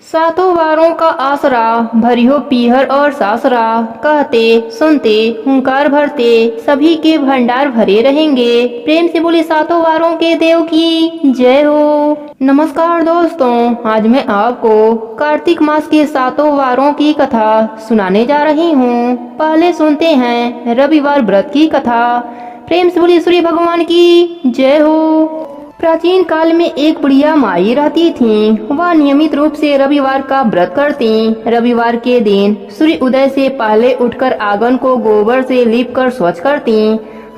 सातों वारों का आसरा भरियो पीहर और सासरा, कहते सुनते हुंकार भरते सभी के भंडार भरे रहेंगे। प्रेम से बोले सातों वारों के देव की जय हो। नमस्कार दोस्तों, आज मैं आपको कार्तिक मास के सातों वारों की कथा सुनाने जा रही हूँ। पहले सुनते हैं रविवार व्रत की कथा। प्रेम से बोले सूर्य भगवान की जय हो। प्राचीन काल में एक बुढ़िया माई रहती थी। वह नियमित रूप से रविवार का व्रत करती। रविवार के दिन सूर्य उदय से पहले उठकर आंगन को गोबर से लीपकर स्वच्छ करती।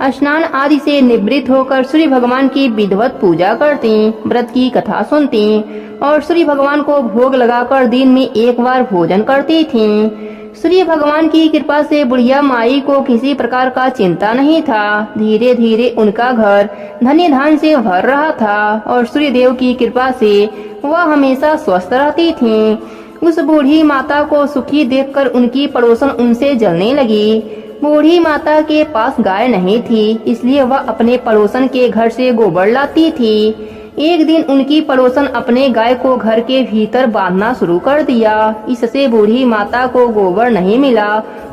स्नान आदि से निवृत्त होकर सूर्य भगवान की विधिवत पूजा करती, व्रत की कथा सुनती और सूर्य भगवान को भोग लगाकर दिन में एक बार भोजन करती थी। सूर्य भगवान की कृपा से बुढ़िया माई को किसी प्रकार का चिंता नहीं था। धीरे धीरे उनका घर धन्य धान से भर रहा था और सूर्य देव की कृपा से वह हमेशा स्वस्थ रहती थी। उस बूढ़ी माता को सुखी देखकर उनकी पड़ोसन उनसे जलने लगी। बूढ़ी माता के पास गाय नहीं थी, इसलिए वह अपने पड़ोसन के घर से गोबर लाती थी। एक दिन उनकी पड़ोसन अपने गाय को घर के भीतर बांधना शुरू कर दिया। इससे बूढ़ी माता को गोबर नहीं मिला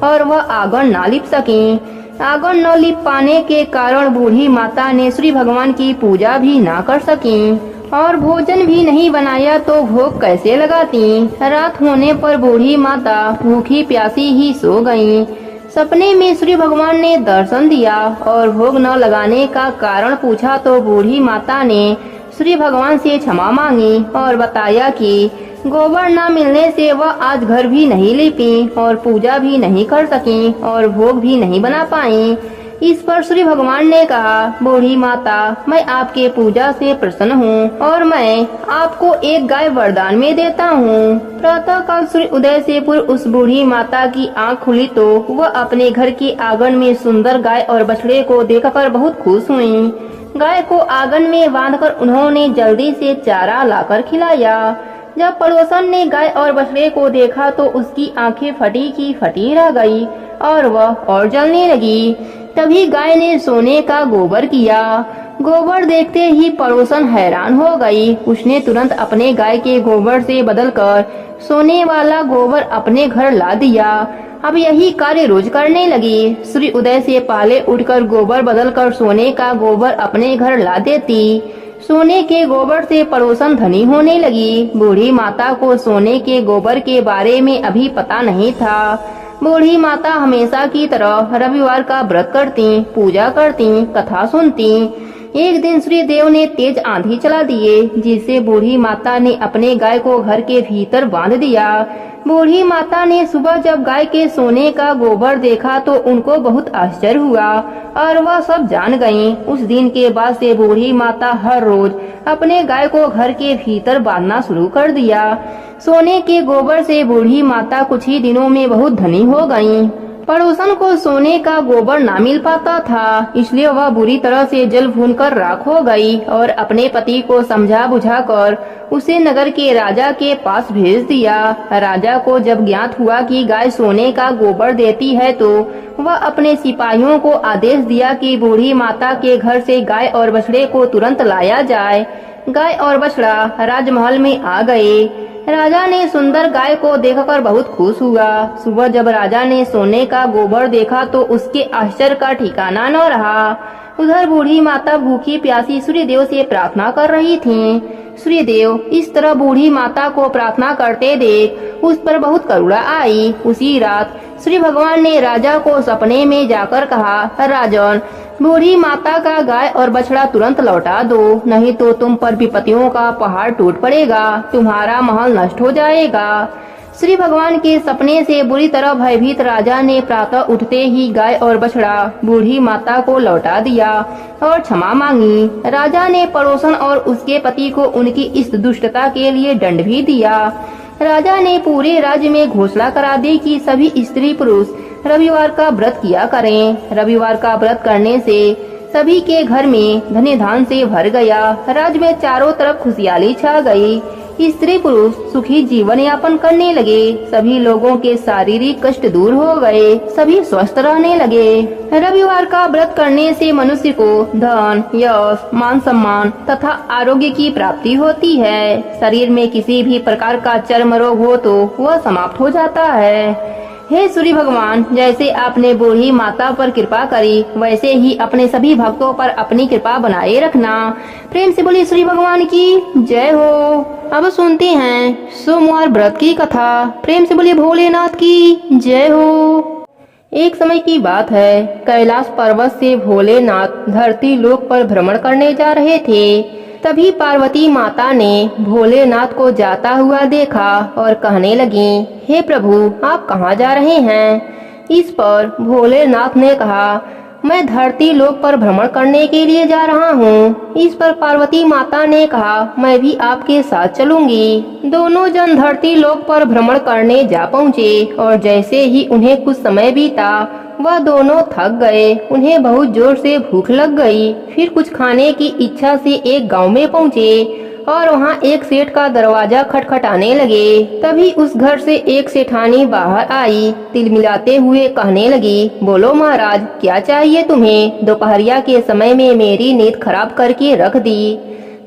और वह आंगन न लिप सकी। आंगन न लिप पाने के कारण बूढ़ी माता ने सूर्य भगवान की पूजा भी न कर सकी और भोजन भी नहीं बनाया तो भोग कैसे लगाती। रात होने पर बूढ़ी माता भूखी प्यासी ही सो गयी। सपने में सूर्य भगवान ने दर्शन दिया और भोग न लगाने का कारण पूछा तो बूढ़ी माता ने सूर्य भगवान से क्षमा मांगी और बताया कि गोबर न मिलने से वह आज घर भी नहीं लीपी और पूजा भी नहीं कर सकी और भोग भी नहीं बना पाई। इस पर सूर्य भगवान ने कहा, बूढ़ी माता, मैं आपके पूजा से प्रसन्न हूँ और मैं आपको एक गाय वरदान में देता हूँ। प्रातः काल सूर्य उदय से पूर्व उस बूढ़ी माता की आंख खुली तो वह अपने घर के आंगन में सुंदर गाय और बछड़े को देखकर बहुत खुश हुई। गाय को आंगन में बांधकर उन्होंने जल्दी से चारा लाकर खिलाया। जब पड़ोसन ने गाय और बछड़े को देखा तो उसकी आंखें फटी की फटी रह गई और वह और जलने लगी। तभी गाय ने सोने का गोबर किया। गोबर देखते ही पड़ोसन हैरान हो गई। उसने तुरंत अपने गाय के गोबर से बदलकर सोने वाला गोबर अपने घर ला दिया। अब यही कार्य रोज करने लगी। सूर्य उदय से पहले उठकर गोबर बदलकर सोने का गोबर अपने घर ला देती। सोने के गोबर से पड़ोसन धनी होने लगी। बूढ़ी माता को सोने के गोबर के बारे में अभी पता नहीं था। बूढ़ी माता हमेशा की तरह रविवार का व्रत करती, पूजा करती, कथा सुनती। एक दिन सूर्य देव ने तेज आंधी चला दिए, जिससे बूढ़ी माता ने अपने गाय को घर के भीतर बांध दिया। बूढ़ी माता ने सुबह जब गाय के सोने का गोबर देखा तो उनको बहुत आश्चर्य हुआ और वह सब जान गईं। उस दिन के बाद से बूढ़ी माता हर रोज अपने गाय को घर के भीतर बांधना शुरू कर दिया। सोने के गोबर से बूढ़ी माता कुछ ही दिनों में बहुत धनी हो गईं। पड़ोसन को सोने का गोबर ना मिल पाता था, इसलिए वह बुरी तरह से जल भूनकर राख हो गई और अपने पति को समझा बुझाकर उसे नगर के राजा के पास भेज दिया। राजा को जब ज्ञात हुआ कि गाय सोने का गोबर देती है तो वह अपने सिपाहियों को आदेश दिया कि बूढ़ी माता के घर से गाय और बछड़े को तुरंत लाया जाए। गाय और बछड़ा राजमहल में आ गए। राजा ने सुंदर गाय को देखकर बहुत खुश हुआ। सुबह जब राजा ने सोने का गोबर देखा तो उसके आश्चर्य का ठिकाना न रहा। उधर बूढ़ी माता भूखी प्यासी सूर्य देव से प्रार्थना कर रही थीं। सूर्य देव इस तरह बूढ़ी माता को प्रार्थना करते देख उस पर बहुत करुणा आई। उसी रात सूर्य भगवान ने राजा को सपने में जाकर कहा, राजन, बूढ़ी माता का गाय और बछड़ा तुरंत लौटा दो, नहीं तो तुम पर विपत्तियों का पहाड़ टूट पड़ेगा, तुम्हारा महल नष्ट हो जाएगा। श्री भगवान के सपने से बुरी तरह भयभीत राजा ने प्रातः उठते ही गाय और बछड़ा बूढ़ी माता को लौटा दिया और क्षमा मांगी। राजा ने पड़ोसन और उसके पति को उनकी इस दुष्टता के लिए दंड भी दिया। राजा ने पूरे राज्य में घोषणा करा दी कि सभी स्त्री पुरुष रविवार का व्रत किया करें। रविवार का व्रत करने से सभी के घर में धन्य धान से भर गया। राज्य में चारों तरफ खुशहाली छा गई। स्त्री पुरुष सुखी जीवन यापन करने लगे। सभी लोगों के शारीरिक कष्ट दूर हो गए, सभी स्वस्थ रहने लगे। रविवार का व्रत करने से मनुष्य को धन, यश, मान सम्मान तथा आरोग्य की प्राप्ति होती है। शरीर में किसी भी प्रकार का चर्म रोग हो तो वह समाप्त हो जाता है। हे सूर्य भगवान, जैसे आपने बूढ़ी माता पर कृपा करी, वैसे ही अपने सभी भक्तों पर अपनी कृपा बनाए रखना। प्रेम से बोलिए सूर्य भगवान की जय हो। अब सुनते हैं सोमवार व्रत की कथा। प्रेम से बोलिए भोलेनाथ की जय हो। एक समय की बात है, कैलाश पर्वत से भोलेनाथ धरती लोक पर भ्रमण करने जा रहे थे। तभी पार्वती माता ने भोलेनाथ को जाता हुआ देखा और कहने लगी, हे प्रभु, आप कहाँ जा रहे हैं? इस पर भोलेनाथ ने कहा, मैं धरती लोक पर भ्रमण करने के लिए जा रहा हूँ। इस पर पार्वती माता ने कहा, मैं भी आपके साथ चलूंगी। दोनों जन धरती लोक पर भ्रमण करने जा पहुँचे और जैसे ही उन्हें कुछ समय बीता, वह दोनों थक गए। उन्हें बहुत जोर से भूख लग गई। फिर कुछ खाने की इच्छा से एक गांव में पहुँचे और वहाँ एक सेठ का दरवाजा खटखटाने लगे। तभी उस घर से एक सेठानी बाहर आई। तिल मिलाते हुए कहने लगी, बोलो महाराज, क्या चाहिए तुम्हें? दोपहरिया के समय में मेरी नींद खराब करके रख दी।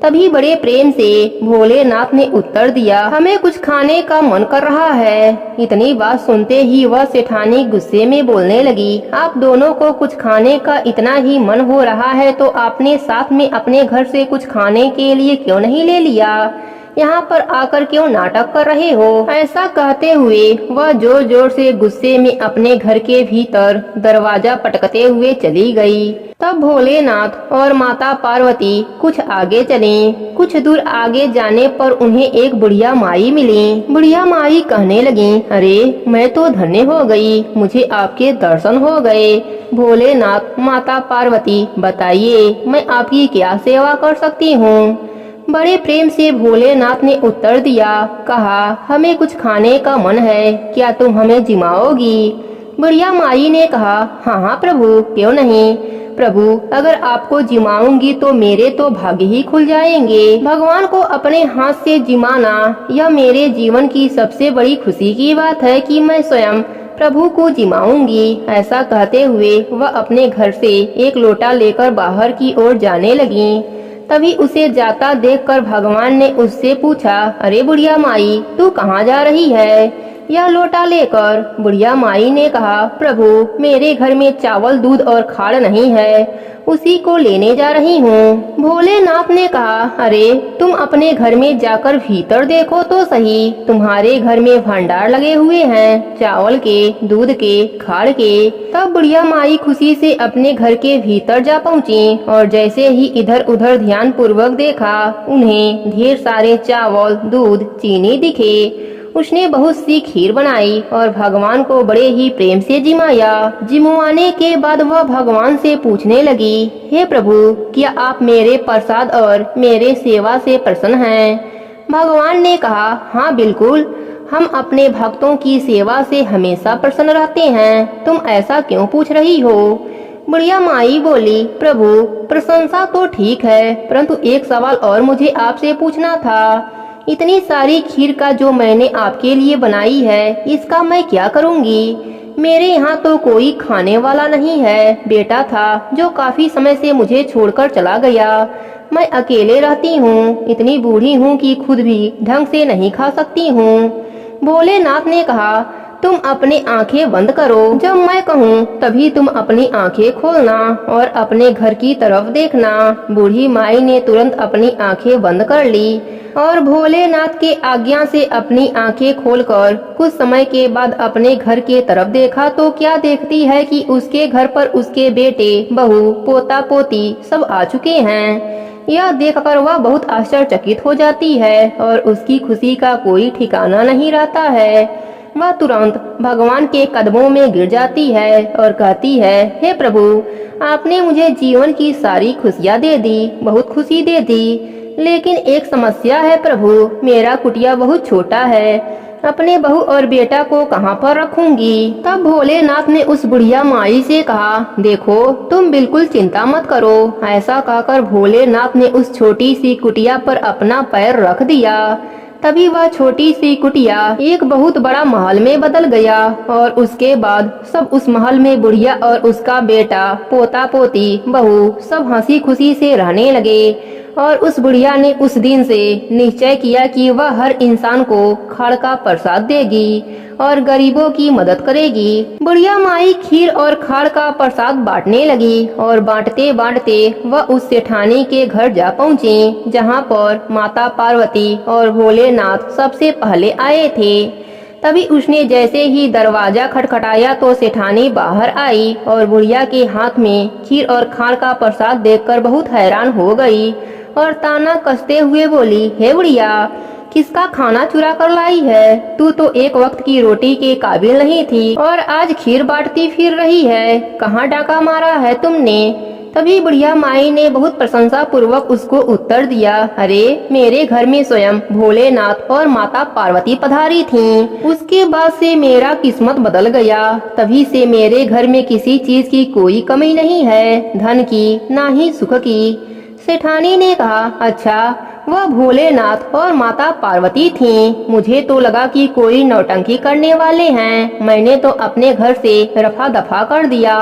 तभी बड़े प्रेम से भोलेनाथ ने उत्तर दिया, हमें कुछ खाने का मन कर रहा है। इतनी बात सुनते ही वह सेठानी गुस्से में बोलने लगी, आप दोनों को कुछ खाने का इतना ही मन हो रहा है तो आपने साथ में अपने घर से कुछ खाने के लिए क्यों नहीं ले लिया? यहाँ पर आकर क्यों नाटक कर रहे हो? ऐसा कहते हुए वह जोर जोर से गुस्से में अपने घर के भीतर दरवाजा पटकते हुए चली गई। तब भोलेनाथ और माता पार्वती कुछ आगे चले। कुछ दूर आगे जाने पर उन्हें एक बुढ़िया माई मिली। बुढ़िया माई कहने लगी, अरे मैं तो धन्य हो गई, मुझे आपके दर्शन हो गए। भोलेनाथ, माता पार्वती, बताइए मैं आपकी क्या सेवा कर सकती हूँ? बड़े प्रेम से भोलेनाथ ने उत्तर दिया, कहा, हमें कुछ खाने का मन है, क्या तुम हमें जिमाओगी? बुढ़िया माई ने कहा, हाँ हाँ प्रभु, क्यों नहीं। प्रभु, अगर आपको जिमाऊंगी तो मेरे तो भाग्य ही खुल जाएंगे। भगवान को अपने हाथ से जिमाना यह मेरे जीवन की सबसे बड़ी खुशी की बात है कि मैं स्वयं प्रभु को जिमाऊंगी। ऐसा कहते हुए वह अपने घर से एक लोटा लेकर बाहर की ओर जाने लगी। तभी उसे जाता देखकर भगवान ने उससे पूछा, अरे बुढ़िया माई, तू कहाँ जा रही है यह लोटा लेकर? बुढ़िया माई ने कहा, प्रभु, मेरे घर में चावल, दूध और खाड़ नहीं है, उसी को लेने जा रही हूँ। भोलेनाथ ने कहा, अरे तुम अपने घर में जाकर भीतर देखो तो सही, तुम्हारे घर में भंडार लगे हुए हैं, चावल के, दूध के, खाड़ के। तब बुढ़िया माई खुशी से अपने घर के भीतर जा पहुँची और जैसे ही इधर उधर ध्यान पूर्वक देखा, उन्हें ढेर सारे चावल, दूध, चीनी दिखे। उसने बहुत सी खीर बनाई और भगवान को बड़े ही प्रेम से जिमाया। जिमवाने के बाद वह भगवान से पूछने लगी, हे प्रभु, क्या आप मेरे प्रसाद और मेरे सेवा से प्रसन्न हैं? भगवान ने कहा, हाँ बिल्कुल, हम अपने भक्तों की सेवा से हमेशा प्रसन्न रहते हैं। तुम ऐसा क्यों पूछ रही हो? बुढ़िया माई बोली, प्रभु, प्रशंसा तो ठीक है, परंतु एक सवाल और मुझे आपसे पूछना था। इतनी सारी खीर का जो मैंने आपके लिए बनाई है, इसका मैं क्या करूंगी? मेरे यहाँ तो कोई खाने वाला नहीं है। बेटा था जो काफी समय से मुझे छोड़कर चला गया। मैं अकेले रहती हूँ, इतनी बूढ़ी हूँ कि खुद भी ढंग से नहीं खा सकती हूँ। भोलेनाथ ने कहा, तुम अपनी आंखें बंद करो, जब मैं कहूँ तभी तुम अपनी आंखें खोलना और अपने घर की तरफ देखना। बूढ़ी माई ने तुरंत अपनी आंखें बंद कर ली और भोलेनाथ के आज्ञा से अपनी आंखें खोलकर कुछ समय के बाद अपने घर के तरफ देखा तो क्या देखती है कि उसके घर पर उसके बेटे, बहू, पोता पोती सब आ चुके हैं। यह देखकर वह बहुत आश्चर्यचकित हो जाती है और उसकी खुशी का कोई ठिकाना नहीं रहता है। वह तुरंत भगवान के कदमों में गिर जाती है और कहती है, हे प्रभु, आपने मुझे जीवन की सारी खुशियाँ दे दी, बहुत खुशी दे दी, लेकिन एक समस्या है प्रभु, मेरा कुटिया बहुत छोटा है, अपने बहू और बेटा को कहाँ पर रखूंगी? तब भोलेनाथ ने उस बुढ़िया माई से कहा, देखो तुम बिल्कुल चिंता मत करो। ऐसा कहकर भोलेनाथ ने उस छोटी सी कुटिया पर अपना पैर रख दिया। तभी वह छोटी सी कुटिया एक बहुत बड़ा महल में बदल गया और उसके बाद सब उस महल में बुढ़िया और उसका बेटा, पोता पोती, बहू सब हंसी खुशी से रहने लगे। और उस बुढ़िया ने उस दिन से निश्चय किया कि वह हर इंसान को खाड़ का प्रसाद देगी और गरीबों की मदद करेगी। बुढ़िया माई खीर और खाड़ का प्रसाद बांटने लगी और बांटते बांटते वह उस सेठानी के घर जा पहुँची, जहाँ पर माता पार्वती और भोलेनाथ सबसे पहले आए थे। तभी उसने जैसे ही दरवाजा खटखटाया तो सेठानी बाहर आई और बुढ़िया के हाथ में खीर और खाड़ का प्रसाद देखकर बहुत हैरान हो गई और ताना कसते हुए बोली, हे बुढ़िया, किसका खाना चुरा कर लाई है? तू तो एक वक्त की रोटी के काबिल नहीं थी और आज खीर बांटती फिर रही है। कहाँ डाका मारा है तुमने? तभी बुढ़िया माई ने बहुत प्रशंसा पूर्वक उसको उत्तर दिया, अरे मेरे घर में स्वयं भोलेनाथ और माता पार्वती पधारी थीं। उसके बाद से मेरा किस्मत बदल गया। तभी से मेरे घर में किसी चीज की कोई कमी नहीं है, धन की ना ही सुख की। सेठानी ने कहा, अच्छा, वह भोलेनाथ और माता पार्वती थीं। मुझे तो लगा कि कोई नौटंकी करने वाले हैं। मैंने तो अपने घर से रफा दफा कर दिया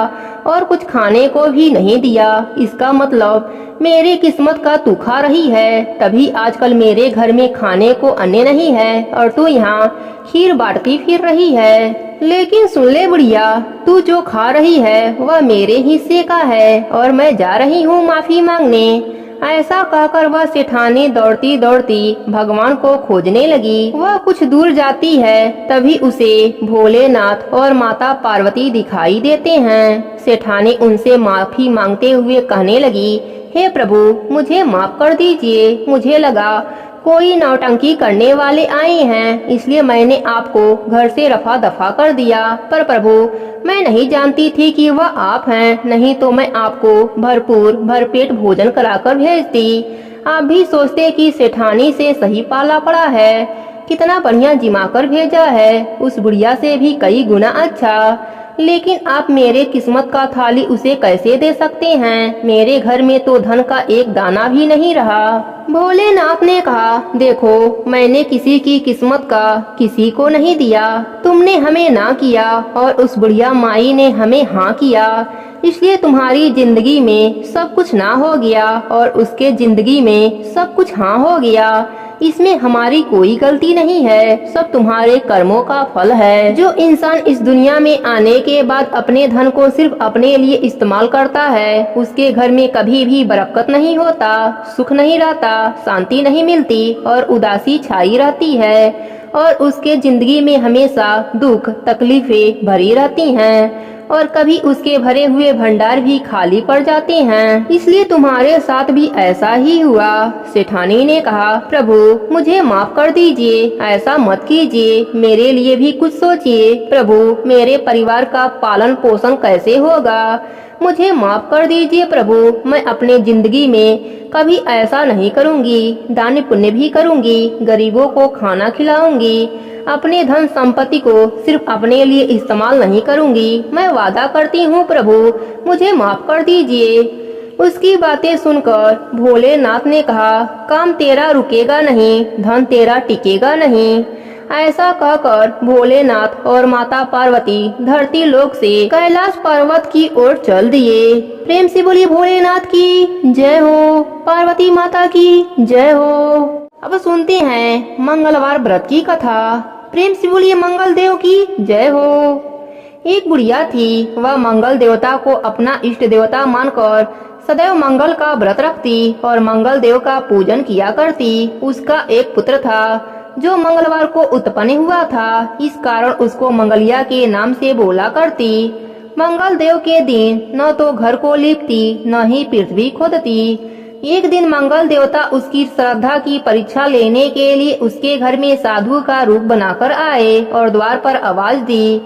और कुछ खाने को भी नहीं दिया। इसका मतलब मेरी किस्मत का तू खा रही है। तभी आजकल मेरे घर में खाने को अन्न नहीं है और तू यहाँ खीर बांटती फिर रही है। लेकिन सुन ले बुढ़िया, तू जो खा रही है वह मेरे हिस्से का है और मैं जा रही हूँ माफी मांगने। ऐसा कहकर वह सेठानी दौड़ती दौड़ती भगवान को खोजने लगी। वह कुछ दूर जाती है, तभी उसे भोलेनाथ और माता पार्वती दिखाई देते हैं। सेठानी उनसे माफी मांगते हुए कहने लगी, हे प्रभु, मुझे माफ कर दीजिए। मुझे लगा कोई नौटंकी करने वाले आए हैं, इसलिए मैंने आपको घर से रफा दफा कर दिया। पर प्रभु, मैं नहीं जानती थी कि वह आप हैं, नहीं तो मैं आपको भरपूर भरपेट भोजन कराकर भेजती। आप भी सोचते कि सेठानी से सही पाला पड़ा है, कितना बढ़िया जिमा कर भेजा है, उस बुढ़िया से भी कई गुना अच्छा। लेकिन आप मेरे किस्मत का थाली उसे कैसे दे सकते हैं? मेरे घर में तो धन का एक दाना भी नहीं रहा। भोलेनाथ ने कहा, देखो, मैंने किसी की किस्मत का किसी को नहीं दिया। तुमने हमें ना किया और उस बुढ़िया माई ने हमें हाँ किया, इसलिए तुम्हारी जिंदगी में सब कुछ ना हो गया और उसके जिंदगी में सब कुछ हाँ हो गया। इसमें हमारी कोई गलती नहीं है, सब तुम्हारे कर्मों का फल है। जो इंसान इस दुनिया में आने के बाद अपने धन को सिर्फ अपने लिए इस्तेमाल करता है, उसके घर में कभी भी बरकत नहीं होता, सुख नहीं रहता, शांति नहीं मिलती और उदासी छाई रहती है और उसके जिंदगी में हमेशा दुख तकलीफें भरी रहती हैं और कभी उसके भरे हुए भंडार भी खाली पड़ जाते हैं। इसलिए तुम्हारे साथ भी ऐसा ही हुआ। सेठानी ने कहा, प्रभु, मुझे माफ कर दीजिए, ऐसा मत कीजिए, मेरे लिए भी कुछ सोचिए। प्रभु, मेरे परिवार का पालन पोषण कैसे होगा? मुझे माफ कर दीजिए प्रभु, मैं अपने जिंदगी में कभी ऐसा नहीं करूंगी। दान पुण्य भी करूंगी, गरीबों को खाना खिलाऊंगी, अपने धन संपत्ति को सिर्फ अपने लिए इस्तेमाल नहीं करूंगी। मैं वादा करती हूँ प्रभु, मुझे माफ कर दीजिए। उसकी बातें सुनकर भोलेनाथ ने कहा, काम तेरा रुकेगा नहीं, धन तेरा टिकेगा नहीं। ऐसा कहकर भोलेनाथ और माता पार्वती धरती लोक से कैलाश पर्वत की ओर चल दिए। प्रेम से बोलिए भोलेनाथ की जय हो, पार्वती माता की जय हो। अब सुनते हैं मंगलवार व्रत की कथा। प्रेम से बोलिए मंगल देव की जय हो। एक बुढ़िया थी, वह मंगल देवता को अपना इष्ट देवता मानकर सदैव मंगल का व्रत रखती और मंगल देव का पूजन किया करती। उसका एक पुत्र था जो मंगलवार को उत्पन्न हुआ था, इस कारण उसको मंगलिया के नाम से बोला करती। मंगल देव के दिन न तो घर को लीपती न ही पृथ्वी खोदती। एक दिन मंगल देवता उसकी श्रद्धा की परीक्षा लेने के लिए उसके घर में साधु का रूप बनाकर आए और द्वार पर आवाज दी।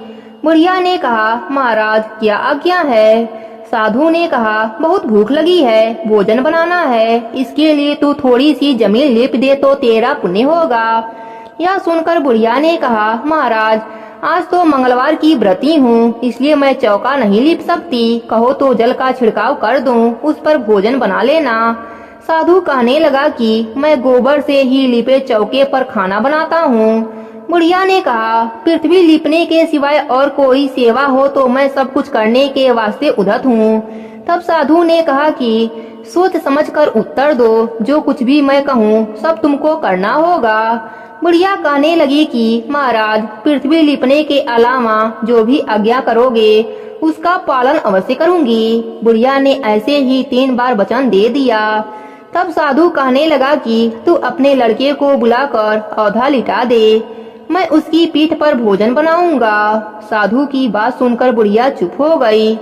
बुढ़िया ने कहा, महाराज क्या आज्ञा है? साधु ने कहा, बहुत भूख लगी है, भोजन बनाना है, इसके लिए तू थोड़ी सी जमीन लीप दे तो तेरा पुण्य होगा। यह सुनकर बुढ़िया ने कहा, महाराज आज तो मंगलवार की व्रती हूँ, इसलिए मैं चौका नहीं लीप सकती। कहो तो जल का छिड़काव कर दूँ, उस पर भोजन बना लेना। साधु कहने लगा कि मैं गोबर से ही लिपे चौके पर खाना बनाता हूँ। बुढ़िया ने कहा, पृथ्वी लिपने के सिवाय और कोई सेवा हो तो मैं सब कुछ करने के वास्ते उद्यत हूँ। तब साधु ने कहा कि सोच समझकर उत्तर दो, जो कुछ भी मैं कहूँ सब तुमको करना होगा। बुढ़िया कहने लगी कि महाराज, पृथ्वी लिपने के अलावा जो भी आज्ञा करोगे उसका पालन अवश्य करूंगी। बुढ़िया ने ऐसे ही 3 बार वचन दे दिया। तब साधु कहने लगा कि तू अपने लड़के को बुलाकर औधा लिटा दे, मैं उसकी पीठ पर भोजन बनाऊंगा। साधु की बात सुनकर बुढ़िया चुप हो गई।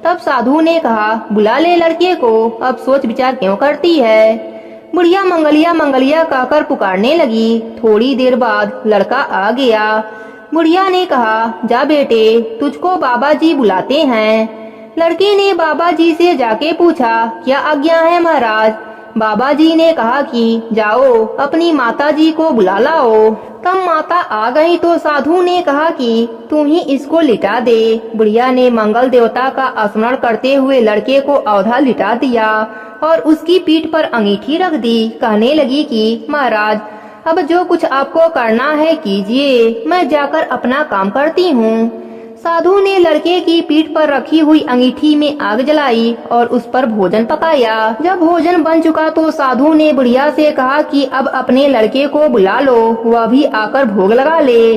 तब साधु ने कहा, बुला ले लड़के को, अब सोच विचार क्यों करती है। बुढ़िया मंगलिया मंगलिया कहकर पुकारने लगी। थोड़ी देर बाद लड़का आ गया। बुढ़िया ने कहा, जा बेटे, तुझको बाबा जी बुलाते हैं। लड़के ने बाबा जी से जाके पूछा, क्या आज्ञा है महाराज। बाबा जी ने कहा कि जाओ अपनी माता जी को बुला लाओ। तब माता आ गई तो साधु ने कहा कि तू ही इसको लिटा दे। बुढ़िया ने मंगल देवता का स्मरण करते हुए लड़के को औधा लिटा दिया और उसकी पीठ पर अंगीठी रख दी। कहने लगी कि महाराज, अब जो कुछ आपको करना है कीजिए, मैं जाकर अपना काम करती हूँ। साधु ने लड़के की पीठ पर रखी हुई अंगीठी में आग जलाई और उस पर भोजन पकाया। जब भोजन बन चुका तो साधु ने बुढ़िया से कहा कि अब अपने लड़के को बुला लो, वह भी आकर भोग लगा ले।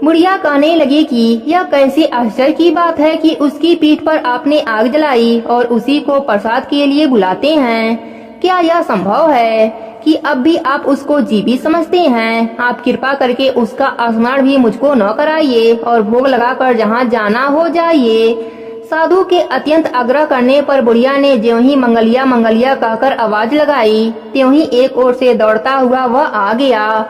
बुढ़िया कहने लगी कि यह कैसी आश्चर्य की बात है कि उसकी पीठ पर आपने आग जलाई और उसी को प्रसाद के लिए बुलाते हैं। क्या यह संभव है कि अब भी आप उसको जीवित समझते हैं। आप कृपा करके उसका स्मरण भी मुझको न कराइए और भोग लगाकर जहाँ जाना हो जाइए। साधु के अत्यंत आग्रह करने पर बुढ़िया ने ज्यों ही मंगलिया मंगलिया कहकर आवाज लगाई, त्यों ही एक ओर से दौड़ता हुआ वह आ गया।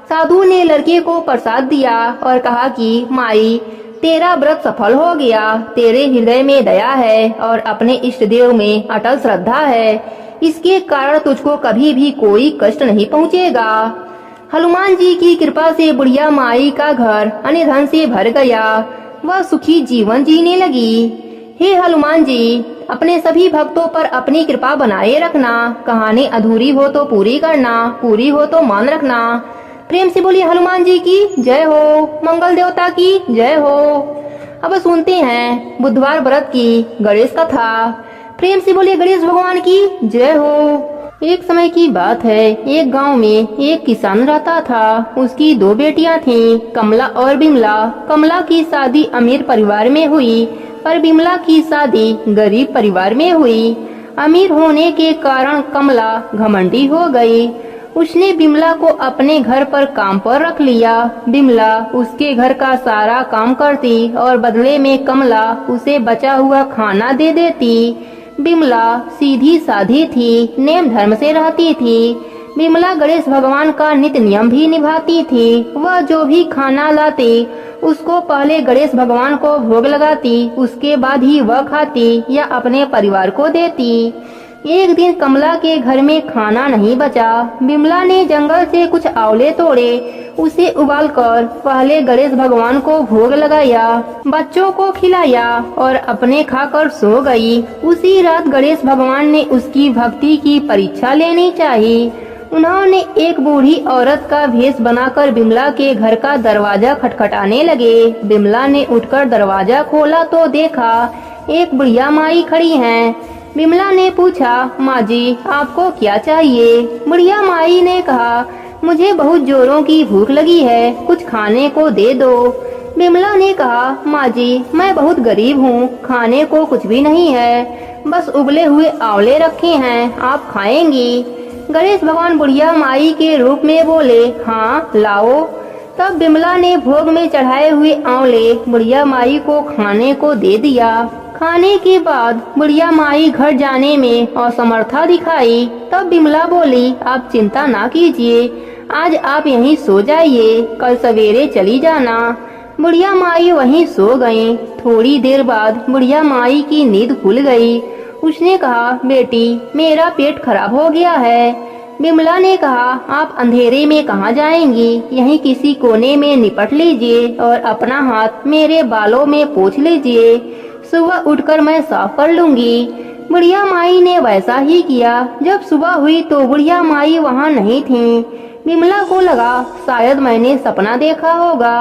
साधु ने लड़के को प्रसाद दिया और कहा कि माई, तेरा व्रत सफल हो गया। तेरे हृदय में दया है और अपने इष्ट देव में अटल श्रद्धा है, इसके कारण तुझको कभी भी कोई कष्ट नहीं पहुँचेगा। हनुमान जी की कृपा से बुढ़िया माई का घर अन्य धन से भर गया। वह सुखी जीवन जीने लगी। हे हनुमान जी, अपने सभी भक्तों पर अपनी कृपा बनाए रखना। कहानी अधूरी हो तो पूरी करना, पूरी हो तो मान रखना। प्रेम से बोलिए हनुमान जी की जय हो, मंगल देवता की जय हो। अब सुनते हैं बुधवार व्रत की गणेश कथा। प्रेम से बोलिए गणेश भगवान की जय हो। एक समय की बात है, एक गांव में एक किसान रहता था। उसकी 2 बेटियां थीं, कमला और बिमला। कमला की शादी अमीर परिवार में हुई, पर बिमला की शादी गरीब परिवार में हुई। अमीर होने के कारण कमला घमंडी हो गई। उसने बिमला को अपने घर पर काम पर रख लिया। बिमला उसके घर का सारा काम करती और बदले में कमला उसे बचा हुआ खाना दे देती। बिमला सीधी साधी थी, नेम धर्म से रहती थी। बिमला गणेश भगवान का नित्य नियम भी निभाती थी। वह जो भी खाना लाती उसको पहले गणेश भगवान को भोग लगाती, उसके बाद ही वह खाती या अपने परिवार को देती। एक दिन कमला के घर में खाना नहीं बचा। बिमला ने जंगल से कुछ आंवले तोड़े, उसे उबालकर पहले गणेश भगवान को भोग लगाया, बच्चों को खिलाया और अपने खाकर सो गई। उसी रात गणेश भगवान ने उसकी भक्ति की परीक्षा लेनी चाहिए। उन्होंने एक बूढ़ी औरत का भेष बनाकर बिमला के घर का दरवाजा खटखटाने लगे। बिमला ने उठकर दरवाजा खोला तो देखा एक बुढ़िया माई खड़ी हैं। बिमला ने पूछा, माँ जी आपको क्या चाहिए। बुढ़िया माई ने कहा, मुझे बहुत जोरों की भूख लगी है, कुछ खाने को दे दो। बिमला ने कहा, माँ जी मैं बहुत गरीब हूँ, खाने को कुछ भी नहीं है, बस उबले हुए आंवले रखे हैं, आप खाएंगी। गणेश भगवान बुढ़िया माई के रूप में बोले, हाँ लाओ। तब बिमला ने भोग में चढ़ाए हुए आंवले बुढ़िया माई को खाने को दे दिया। खाने के बाद बुढ़िया माई घर जाने में असमर्था दिखाई। तब बिमला बोली, आप चिंता ना कीजिए, आज आप यहीं सो जाइए, कल सवेरे चली जाना। बुढ़िया माई वहीं सो गईं। थोड़ी देर बाद बुढ़िया माई की नींद खुल गई। उसने कहा, बेटी मेरा पेट खराब हो गया है। बिमला ने कहा, आप अंधेरे में कहाँ जाएंगी, यहीं किसी कोने में निपट लीजिए और अपना हाथ मेरे बालों में पोंछ लीजिए, सुबह उठकर मैं साफ कर लूंगी। बुढ़िया माई ने वैसा ही किया। जब सुबह हुई तो बुढ़िया माई वहाँ नहीं थी। बिमला को लगा शायद मैंने सपना देखा होगा।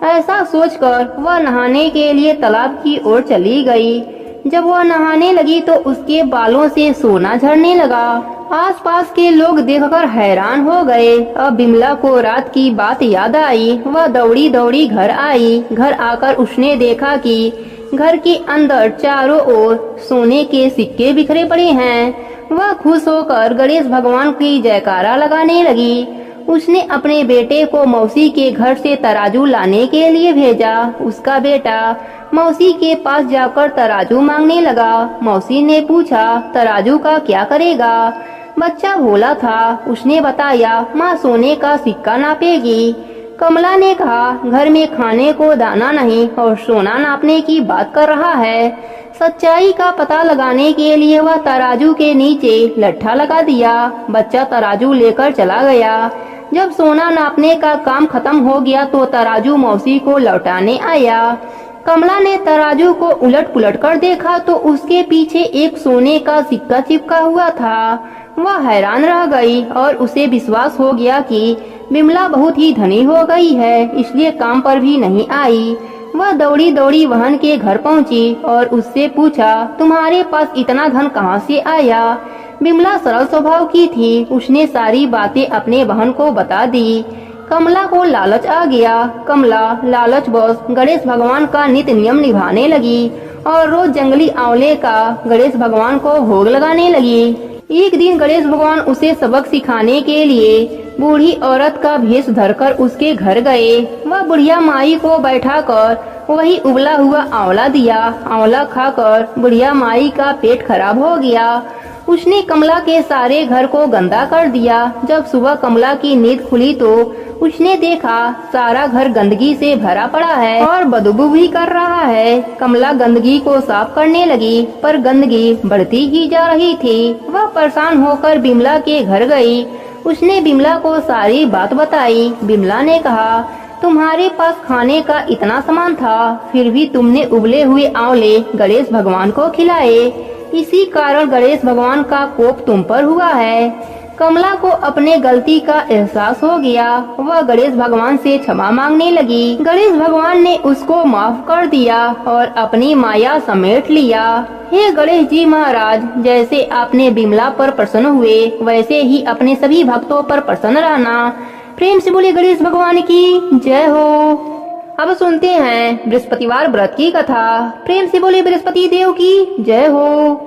ऐसा सोचकर वह नहाने के लिए तालाब की ओर चली गई। जब वह नहाने लगी तो उसके बालों से सोना झड़ने लगा। आसपास के लोग देखकर हैरान हो गए। अब बिमला को रात की बात याद आई। वह दौड़ी दौड़ी घर आई। घर आकर उसने देखा कि घर के अंदर चारों ओर सोने के सिक्के बिखरे पड़े हैं। वह खुश होकर गणेश भगवान की जयकारा लगाने लगी। उसने अपने बेटे को मौसी के घर से तराजू लाने के लिए भेजा। उसका बेटा मौसी के पास जाकर तराजू मांगने लगा। मौसी ने पूछा, तराजू का क्या करेगा? बच्चा भोला था। उसने बताया, माँ सोने का सिक्का नापेगी। कमला ने कहा, घर में खाने को दाना नहीं और सोना नापने की बात कर रहा है। सच्चाई का पता लगाने के लिए वह तराजू के नीचे लट्ठा लगा दिया। बच्चा तराजू लेकर चला गया। जब सोना नापने का काम खत्म हो गया तो तराजू मौसी को लौटाने आया। कमला ने तराजू को उलट पुलट कर देखा तो उसके पीछे एक सोने का सिक्का चिपका हुआ था। वह हैरान रह गई और उसे विश्वास हो गया कि बिमला बहुत ही धनी हो गई है, इसलिए काम पर भी नहीं आई। वह दौड़ी दौड़ी बहन के घर पहुंची और उससे पूछा, तुम्हारे पास इतना धन कहाँ से आया? बिमला सरल स्वभाव की थी। उसने सारी बातें अपने बहन को बता दी। कमला को लालच आ गया। कमला लालच बस गणेश भगवान का नित्य नियम निभाने लगी और रोज जंगली आंवले का गणेश भगवान को भोग लगाने लगी। एक दिन गणेश भगवान उसे सबक सिखाने के लिए बूढ़ी औरत का भेष धरकर उसके घर गए। वह बुढ़िया माई को बैठाकर वही उबला हुआ आंवला दिया। आंवला खाकर बुढ़िया माई का पेट खराब हो गया। उसने कमला के सारे घर को गंदा कर दिया। जब सुबह कमला की नींद खुली तो उसने देखा सारा घर गंदगी से भरा पड़ा है और बदबू भी कर रहा है। कमला गंदगी को साफ करने लगी पर गंदगी बढ़ती ही जा रही थी। वह परेशान होकर बिमला के घर गई। उसने बिमला को सारी बात बताई। बिमला ने कहा, तुम्हारे पास खाने का इतना सामान था, फिर भी तुमने उबले हुए आंवले गणेश भगवान को खिलाए। इसी कारण गणेश भगवान का कोप तुम पर हुआ है। कमला को अपने गलती का एहसास हो गया। वह गणेश भगवान से क्षमा मांगने लगी। गणेश भगवान ने उसको माफ कर दिया और अपनी माया समेट लिया। हे गणेश जी महाराज, जैसे आपने बिमला पर प्रसन्न हुए वैसे ही अपने सभी भक्तों पर प्रसन्न रहना। प्रेम से बोले गणेश भगवान की जय हो। अब सुनते हैं बृहस्पतिवार व्रत की कथा। प्रेम से बोले बृहस्पति देव की जय हो।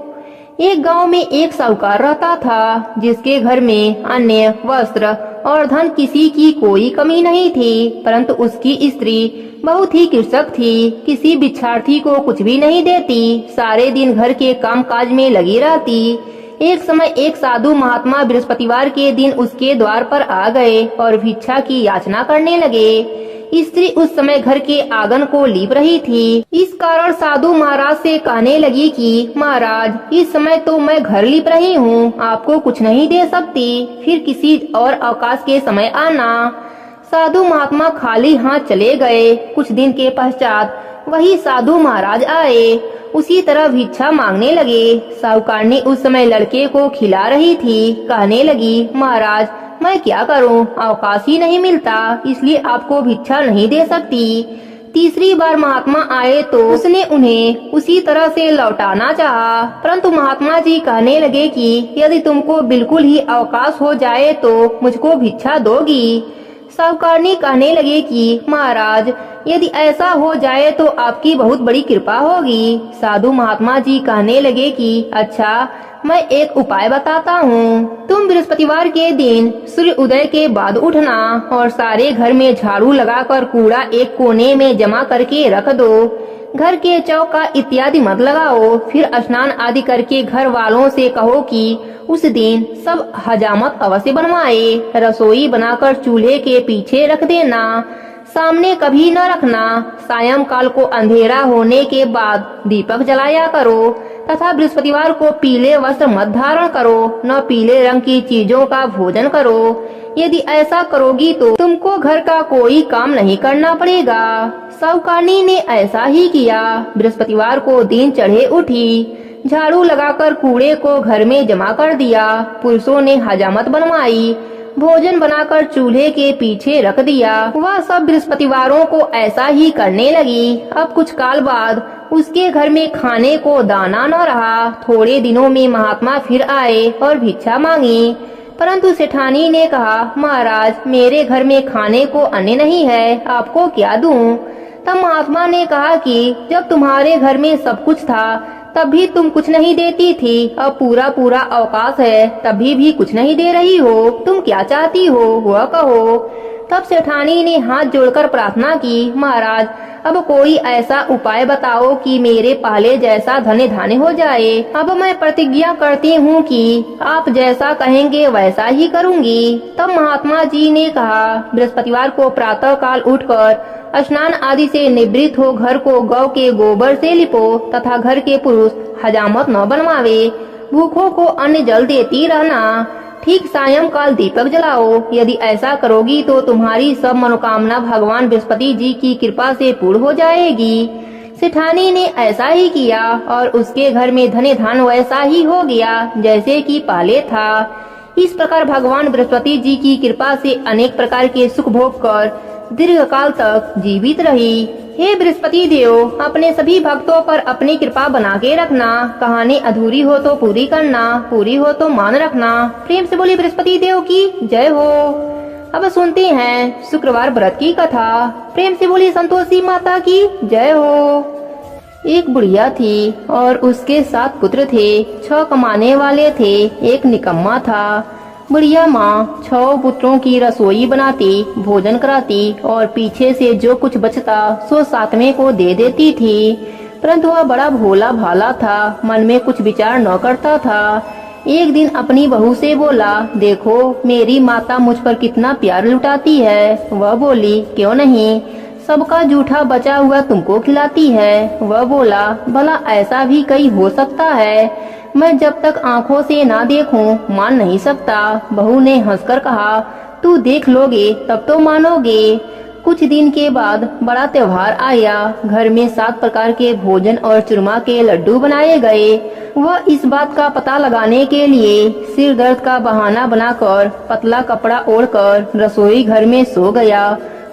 एक गांव में एक साहूकार रहता था जिसके घर में अन्न, वस्त्र और धन किसी की कोई कमी नहीं थी, परंतु उसकी स्त्री बहुत ही कृषक थी। किसी भिक्षार्थी को कुछ भी नहीं देती, सारे दिन घर के काम काज में लगी रहती। एक समय एक साधु महात्मा बृहस्पतिवार के दिन उसके द्वार पर आ गए और भिक्षा की याचना करने लगे। स्त्री उस समय घर के आंगन को लीप रही थी। इस कारण साधु महाराज से कहने लगी कि महाराज, इस समय तो मैं घर लीप रही हूँ, आपको कुछ नहीं दे सकती, फिर किसी और अवकाश के समय आना। साधु महात्मा खाली हाथ चले गए। कुछ दिन के पश्चात वही साधु महाराज आए। उसी तरह भिक्षा मांगने लगे। साहूकारनी उस समय लड़के को खिला रही थी। कहने लगी, महाराज मैं क्या करूं, अवकाश ही नहीं मिलता, इसलिए आपको भिक्षा नहीं दे सकती। तीसरी बार महात्मा आए तो उसने उन्हें उसी तरह से लौटाना चाहा, परंतु महात्मा जी कहने लगे कि यदि तुमको बिल्कुल ही अवकाश हो जाए तो मुझको भिक्षा दोगी। साहूकारनी कहने लगे कि महाराज, यदि ऐसा हो जाए तो आपकी बहुत बड़ी कृपा होगी। साधु महात्मा जी कहने लगे कि अच्छा, मैं एक उपाय बताता हूँ। तुम बृहस्पतिवार के दिन सूर्य उदय के बाद उठना और सारे घर में झाड़ू लगाकर कूड़ा एक कोने में जमा करके रख दो। घर के चौका इत्यादि मत लगाओ। फिर स्नान आदि करके घर वालों से कहो कि उस दिन सब हजामत अवश्य बनवाए। रसोई बनाकर चूल्हे के पीछे रख देना, सामने कभी न रखना। सायंकाल को अंधेरा होने के बाद दीपक जलाया करो तथा बृहस्पतिवार को पीले वस्त्र मत धारण करो, न पीले रंग की चीजों का भोजन करो। यदि ऐसा करोगी तो तुमको घर का कोई काम नहीं करना पड़ेगा। साहूकारनी ने ऐसा ही किया। बृहस्पतिवार को दिन चढ़े उठी। झाड़ू लगाकर कूड़े को घर में जमा कर दिया। पुरुषों ने हजामत बनवाई, भोजन बनाकर चूल्हे के पीछे रख दिया। वह सब बृहस्पतिवारों को ऐसा ही करने लगी। अब कुछ काल बाद उसके घर में खाने को दाना न रहा। थोड़े दिनों में महात्मा फिर आए और भिक्षा मांगी, परंतु सेठानी ने कहा, महाराज मेरे घर में खाने को अन्न नहीं है, आपको क्या दूं? तब महात्मा ने कहा कि जब तुम्हारे घर में सब कुछ था तब भी तुम कुछ नहीं देती थी, अब पूरा पूरा अवकाश है तभी भी कुछ नहीं दे रही हो, तुम क्या चाहती हो वह कहो। तब सेठानी ने हाथ जोड़कर प्रार्थना की, महाराज अब कोई ऐसा उपाय बताओ कि मेरे पहले जैसा धने धाने हो जाए। अब मैं प्रतिज्ञा करती हूँ कि आप जैसा कहेंगे वैसा ही करूँगी। तब महात्मा जी ने कहा, बृहस्पतिवार को प्रातः काल उठकर स्नान आदि से निवृत्त हो घर को गौ के गोबर से लिपो तथा घर के पुरुष हजामत न बनवावे। भूखों को अन्न जल देती रहना। ठीक सायंकाल दीपक जलाओ। यदि ऐसा करोगी तो तुम्हारी सब मनोकामना भगवान बृहस्पति जी की कृपा से पूर्ण हो जाएगी। सेठानी ने ऐसा ही किया और उसके घर में धने धान वैसा ही हो गया जैसे कि पहले था। इस प्रकार भगवान बृहस्पति जी की कृपा से अनेक प्रकार के सुख भोग कर दीर्घ काल तक जीवित रही। हे बृहस्पति देव, अपने सभी भक्तों पर अपनी कृपा बना के रखना। कहानी अधूरी हो तो पूरी करना, पूरी हो तो मान रखना। प्रेम से बोली बृहस्पति देव की जय हो। अब सुनते हैं शुक्रवार व्रत की कथा। प्रेम से बोली संतोषी माता की जय हो। एक बुढ़िया थी और उसके 7 पुत्र थे। 6 कमाने वाले थे, एक निकम्मा था। बुढ़िया माँ 6 पुत्रों की रसोई बनाती, भोजन कराती और पीछे से जो कुछ बचता सो 7वें को दे देती थी। परंतु वह बड़ा भोला भाला था, मन में कुछ विचार न करता था। एक दिन अपनी बहू से बोला, देखो मेरी माता मुझ पर कितना प्यार लुटाती है। वह बोली, क्यों नहीं, सबका जूठा बचा हुआ तुमको खिलाती है। वह बोला, भला ऐसा भी कहीं हो सकता है? मैं जब तक आंखों से ना देखूं मान नहीं सकता। बहू ने हंसकर कहा, तू देख लोगे तब तो मानोगे। कुछ दिन के बाद बड़ा त्योहार आया। घर में 7 प्रकार के भोजन और चूरमा के लड्डू बनाए गए। वह इस बात का पता लगाने के लिए सिर दर्द का बहाना बनाकर पतला कपड़ा ओढ़कर रसोई घर में सो गया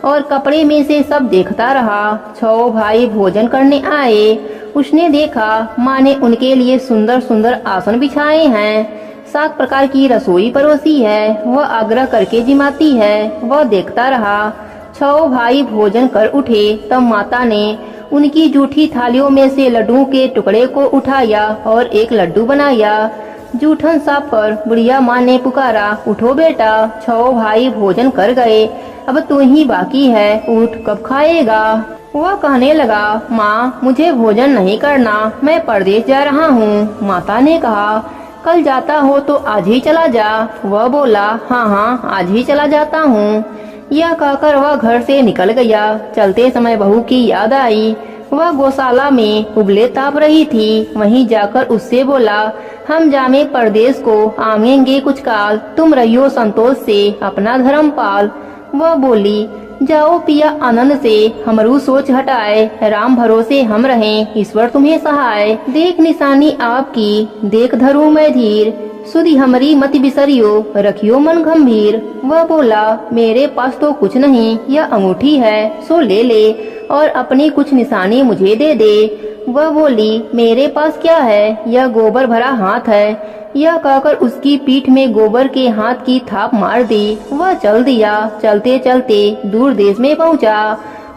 और कपड़े में से सब देखता रहा। 6 भाई भोजन करने आए। उसने देखा माँ ने उनके लिए सुंदर सुंदर आसन बिछाए हैं, 7 प्रकार की रसोई परोसी है। वह आग्रह करके जिमाती है। वह देखता रहा। 6 भाई भोजन कर उठे। तब माता ने उनकी जूठी थालियों में से लड्डू के टुकड़े को उठाया और एक लड्डू बनाया। जूठन साफ पर बुढ़िया माँ ने पुकारा, उठो बेटा, 6 भाई भोजन कर गए, अब तू ही बाकी है, उठ, कब खाएगा? वह कहने लगा, माँ मुझे भोजन नहीं करना, मैं परदेश जा रहा हूँ। माता ने कहा, कल जाता हो तो आज ही चला जा। वह बोला, हाँ हाँ आज ही चला जाता हूँ। यह कहकर वह घर से निकल गया। चलते समय बहू की याद आई। वह गौशाला में उबले ताप रही थी। वहीं जाकर उससे बोला, हम जामे परदेश को आवेंगे कुछ काल, तुम रहियो संतोष से अपना धर्म पाल। वह बोली, जाओ पिया आनंद से, हमरू सोच हटाए, राम भरोसे हम रहें, ईश्वर तुम्हें सहाय। देख निशानी आपकी, देख धरू मैं धीर, सुधी हमारी मत बिसरियो, रखियो मन गंभीर। वह बोला, मेरे पास तो कुछ नहीं, यह अंगूठी है, सो ले ले और अपनी कुछ निशानी मुझे दे दे। वह बोली, मेरे पास क्या है, यह गोबर भरा हाथ है। यह कहकर उसकी पीठ में गोबर के हाथ की थाप मार दी। वह चल दिया। चलते चलते दूर देश में पहुंचा।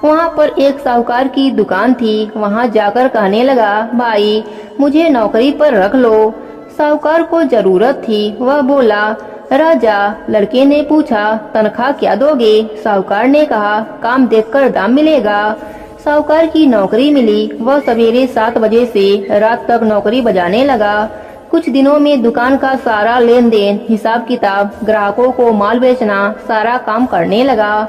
वहाँ पर एक साहूकार की दुकान थी। वहाँ जाकर कहने लगा, भाई मुझे नौकरी पर रख लो। साहूकार को जरूरत थी। वह बोला, राजा। लड़के ने पूछा, तनख्वाह क्या दोगे? साहूकार ने कहा, काम देखकर दाम मिलेगा। साहूकार की नौकरी मिली। वह सवेरे 7 बजे से रात तक नौकरी बजाने लगा। कुछ दिनों में दुकान का सारा लेन देन, हिसाब किताब, ग्राहकों को माल बेचना, सारा काम करने लगा।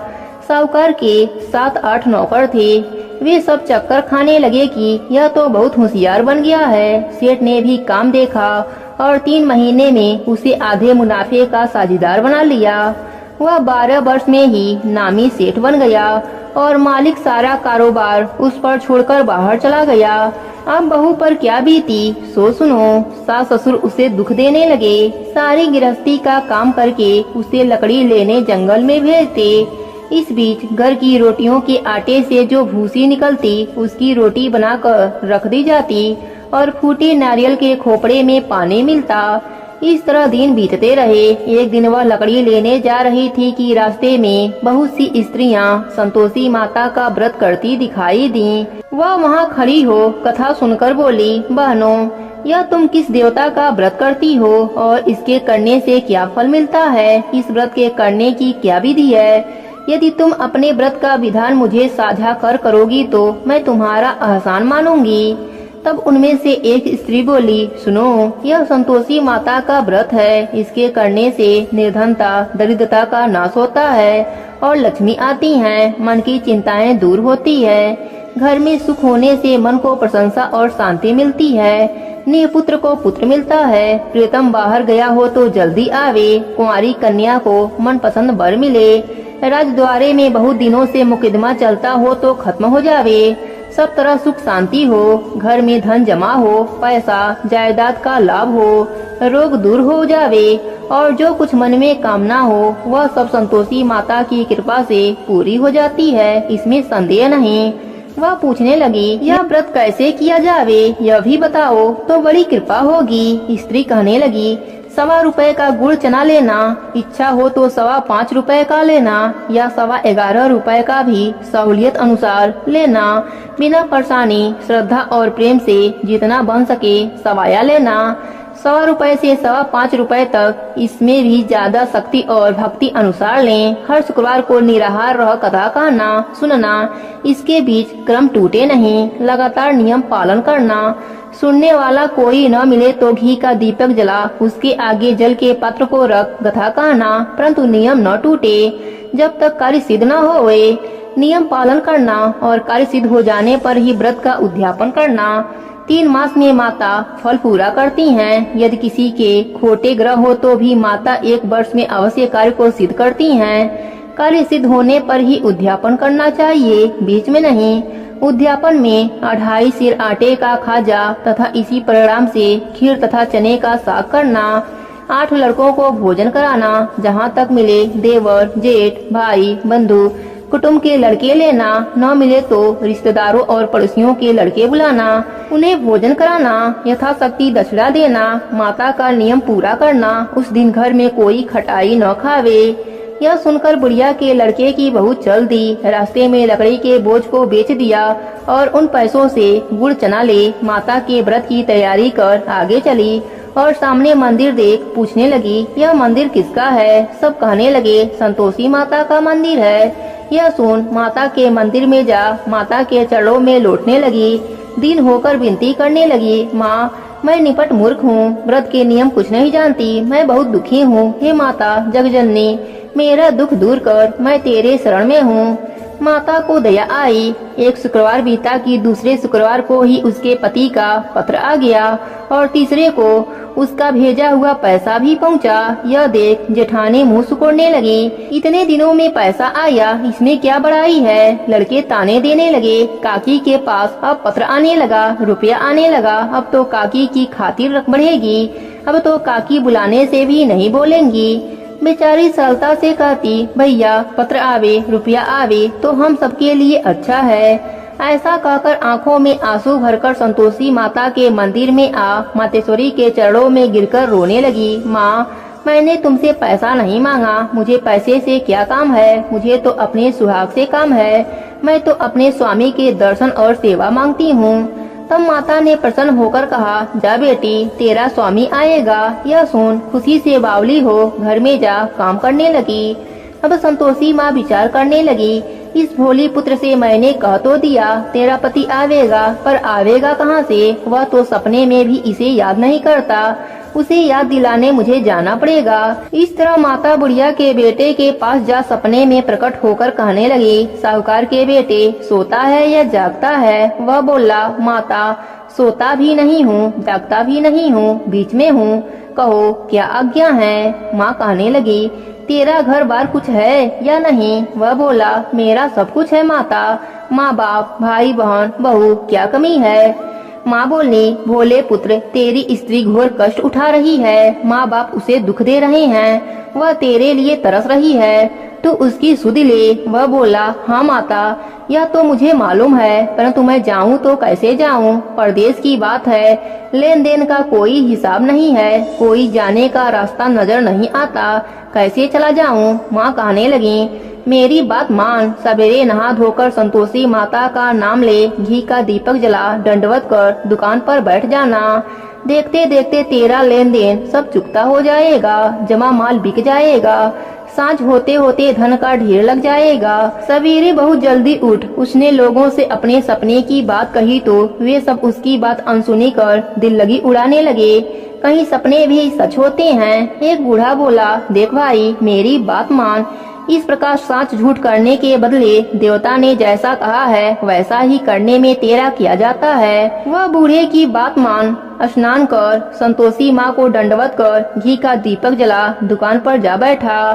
साहूकार के 7-8 नौकर थे। वे सब चक्कर खाने लगे कि यह तो बहुत होशियार बन गया है। सेठ ने भी काम देखा और 3 महीने में उसे आधे मुनाफे का साझीदार बना लिया। वह 12 वर्ष में ही नामी सेठ बन गया। और मालिक सारा कारोबार उस पर छोड़कर बाहर चला गया। अब बहू पर क्या बीती सो सुनो। सास ससुर उसे दुख देने लगे, सारी गृहस्थी का काम करके उसे लकड़ी लेने जंगल में भेजते। इस बीच घर की रोटियों के आटे से जो भूसी निकलती उसकी रोटी बनाकर रख दी जाती और फूटे नारियल के खोपड़े में पानी मिलता। इस तरह दिन बीतते रहे। एक दिन वह लकड़ी लेने जा रही थी कि रास्ते में बहुत सी स्त्रियां संतोषी माता का व्रत करती दिखाई दी। वह वहां खड़ी हो कथा सुनकर बोली, बहनों, यह तुम किस देवता का व्रत करती हो और इसके करने से क्या फल मिलता है? इस व्रत के करने की क्या विधि है? यदि तुम अपने व्रत का विधान मुझे साझा कर करोगी तो मैं तुम्हारा एहसान मानूंगी। तब उनमें से एक स्त्री बोली, सुनो, यह संतोषी माता का व्रत है। इसके करने से निर्धनता दरिद्रता का नाश होता है और लक्ष्मी आती है, मन की चिंताएं दूर होती है, घर में सुख होने से मन को प्रशंसा और शांति मिलती है, निपुत्र को पुत्र मिलता है, प्रियतम बाहर गया हो तो जल्दी आवे, कुंवारी कन्या को मनपसंद वर मिले, राजद्वारे में बहुत दिनों से मुकदमा चलता हो तो खत्म हो जावे, सब तरह सुख शांति हो, घर में धन जमा हो, पैसा जायदाद का लाभ हो, रोग दूर हो जावे और जो कुछ मन में कामना हो वह सब संतोषी माता की कृपा से पूरी हो जाती है, इसमें संदेह नहीं। वह पूछने लगी, यह व्रत कैसे किया जावे यह भी बताओ तो बड़ी कृपा होगी। स्त्री कहने लगी, 1.25 रुपए का गुड़ चना लेना, इच्छा हो तो 5.25 रुपए का लेना या 11.25 रुपए का भी सहूलियत अनुसार लेना। बिना परेशानी श्रद्धा और प्रेम से जितना बन सके सवाया लेना। 1.25 रुपए से 5.25 रुपए तक, इसमें भी ज्यादा शक्ति और भक्ति अनुसार लें। हर शुक्रवार को निराहार रह कथा कहना सुनना, इसके बीच क्रम टूटे नहीं, लगातार नियम पालन करना। सुनने वाला कोई न मिले तो घी का दीपक जला उसके आगे जल के पात्र को रख कथा कहना, परंतु नियम न टूटे जब तक कार्य सिद्ध न होवे। नियम पालन करना और कार्य सिद्ध हो जाने पर ही व्रत का उद्यापन करना। 3 मास में माता फल पूरा करती हैं। यदि किसी के खोटे ग्रह हो तो भी माता 1 वर्ष में अवश्य कार्य को सिद्ध करती हैं। कार्य सिद्ध होने पर ही उद्यापन करना चाहिए, बीच में नहीं। उद्यापन में 2.5 सेर आटे का खाजा तथा इसी परिणाम से खीर तथा चने का साग करना। 8 लड़कों को भोजन कराना, जहाँ तक मिले देवर जेठ भाई बंधु कुटुंब के लड़के लेना, न मिले तो रिश्तेदारों और पड़ोसियों के लड़के बुलाना, उन्हें भोजन कराना, यथाशक्ति दक्षिणा देना, माता का नियम पूरा करना। उस दिन घर में कोई खटाई न खावे। यह सुनकर बुढ़िया के लड़के की बहुत चल दी। रास्ते में लकड़ी के बोझ को बेच दिया और उन पैसों से गुड़ चना ले माता के व्रत की तैयारी कर आगे चली और सामने मंदिर देख पूछने लगी, यह मंदिर किसका है? सब कहने लगे, संतोषी माता का मंदिर है। यह सुन माता के मंदिर में जा माता के चरणों में लौटने लगी। दिन होकर विनती करने लगी, माँ, मैं निपट मूर्ख हूँ, व्रत के नियम कुछ नहीं जानती, मैं बहुत दुखी हूँ। हे माता जगजननी, मेरा दुख दूर कर, मैं तेरे शरण में हूँ। माता को दया आई। एक शुक्रवार बीता कि दूसरे शुक्रवार को ही उसके पति का पत्र आ गया और तीसरे को उसका भेजा हुआ पैसा भी पहुंचा। यह देख जेठानी मुंह सुकोड़ने लगी, इतने दिनों में पैसा आया, इसमें क्या बड़ाई है? लड़के ताने देने लगे। काकी के पास अब पत्र आने लगा, रुपया आने लगा, अब तो काकी की खातिर बढ़ेगी, अब तो काकी बुलाने से भी नहीं बोलेंगी। बेचारी सरलता से कहती, भैया पत्र आवे रुपया आवे तो हम सबके लिए अच्छा है। ऐसा कहकर आंखों में आंसू भरकर संतोषी माता के मंदिर में आ मातेश्वरी के चरणों में गिरकर रोने लगी। माँ, मैंने तुमसे पैसा नहीं मांगा, मुझे पैसे से क्या काम है, मुझे तो अपने सुहाग से काम है, मैं तो अपने स्वामी के दर्शन और सेवा मांगती हूँ। तब माता ने प्रसन्न होकर कहा, जा बेटी, तेरा स्वामी आएगा। यह सुन खुशी से बावली हो घर में जा काम करने लगी। अब संतोषी माँ विचार करने लगी, इस भोली पुत्र से मैंने कह तो दिया तेरा पति आवेगा, पर आवेगा कहाँ से? वह तो सपने में भी इसे याद नहीं करता, उसे याद दिलाने मुझे जाना पड़ेगा। इस तरह माता बुढ़िया के बेटे के पास जा सपने में प्रकट होकर कहने लगी, साहूकार के बेटे सोता है या जागता है? वह बोला, माता सोता भी नहीं हूँ, जागता भी नहीं हूँ, बीच में हूँ। कहो क्या आज्ञा है। माँ कहने लगी, तेरा घर बार कुछ है या नहीं? वह बोला, मेरा सब कुछ है माता, माँ बाप भाई बहन बहू, क्या कमी है? माँ बोली, भोले पुत्र, तेरी स्त्री घोर कष्ट उठा रही है, माँ बाप उसे दुख दे रहे हैं, वह तेरे लिए तरस रही है, तू उसकी सुध ले। वह बोला, हाँ माता, यह तो मुझे मालूम है, परंतु मैं जाऊँ तो कैसे जाऊँ? परदेश की बात है, लेन देन का कोई हिसाब नहीं है, कोई जाने का रास्ता नजर नहीं आता, कैसे चला जाऊँ? माँ कहने लगी, मेरी बात मान, सवेरे नहा धोकर संतोषी माता का नाम ले, घी का दीपक जला, दंडवत कर दुकान पर बैठ जाना। देखते देखते तेरा लेन देन सब चुकता हो जाएगा, जमा माल बिक जाएगा, सांझ होते होते धन का ढेर लग जाएगा। सवेरे बहुत जल्दी उठ। उसने लोगों से अपने सपने की बात कही तो वे सब उसकी बात अनसुनी कर दिल लगी उड़ाने लगे। कहीं सपने भी सच होते हैं। एक बूढ़ा बोला, देख भाई, मेरी बात मान, इस प्रकार सच झूठ करने के बदले देवता ने जैसा कहा है वैसा ही करने में तेरा किया जाता है। वह बूढ़े की बात मान, स्नान कर, संतोषी माँ को दंडवत कर, घी का दीपक जला, दुकान पर जा बैठा।